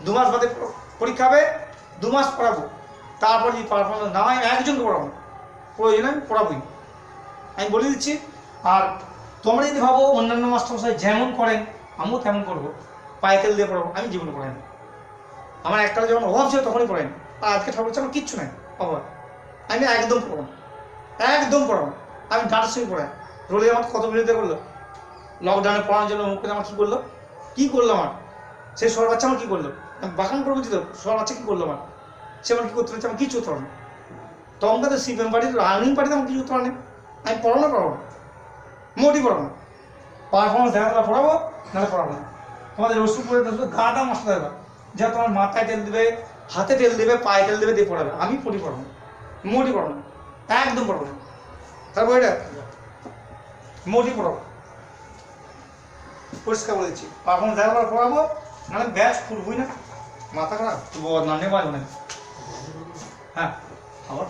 2 মাস বাদে পরীক্ষা হবে, 2 মাস পড়াবো, তারপর যদি পারফরমেন্স না হয় একজনকে পড়াবো, প্রয়োজনে আমি পড়াবোই, আমি বলে দিচ্ছি। আর তোমরা যদি ভাবো অন্যান্য মাস্টারমশাই যেমন করেন আমিও তেমন করবো, পায়ে তেল দিয়ে পড়াবো, আমি জীবনে পড়াই না। আমার একটা যখন অভাব ছিল তখনই পড়াই না, আর আজকে ঠাকুর হচ্ছে আমার কিচ্ছু নাই অভাব, আমি একদম পড়াবো, একদম পড়াবো। আমি ডাটার সঙ্গে পড়াই, রোলে আমার কত বিরোধিতা করলো, লকডাউনে পড়ানোর জন্য মুখে আমার কী করলো, কী করলো আমার সেই সর বাচ্চা, আমার কী করলো, আমি বাখান করে বলছি তো, সর বাচ্চা কী করলো আমার, সে আমার কী করতে পারছে, আমার কিছু উত্তর নেই। তখন তো সিপিএম পার্টির রানিং পার্টিতে আমার কিছু উত্তর নেই, আমি পড়াবো না, মোটই পড়াবো না। পারফরমেন্স দেখা পড়াবো, নাহলে পড়াবো না। তোমাদের ওষুধ পড়ে গাদা মাস্টার দেবে, যা তোমার মাথায় তেল দেবে, হাতে তেল দেবে, পায়ে তেল দেবে, দিয়ে পড়াবে। আমি পড়াবো না, মোটই পড়াবো না, একদম পড়াবো না। তারপর এটা মোটই পড়াবো, পরিষ্কার বলে দিচ্ছি। পারফরমেন্স দেখা পড়াবো, নাহলে ব্যাচ খুলবই না, মাথা খারাপ, নামে বাজবো না। হ্যাঁ, আবার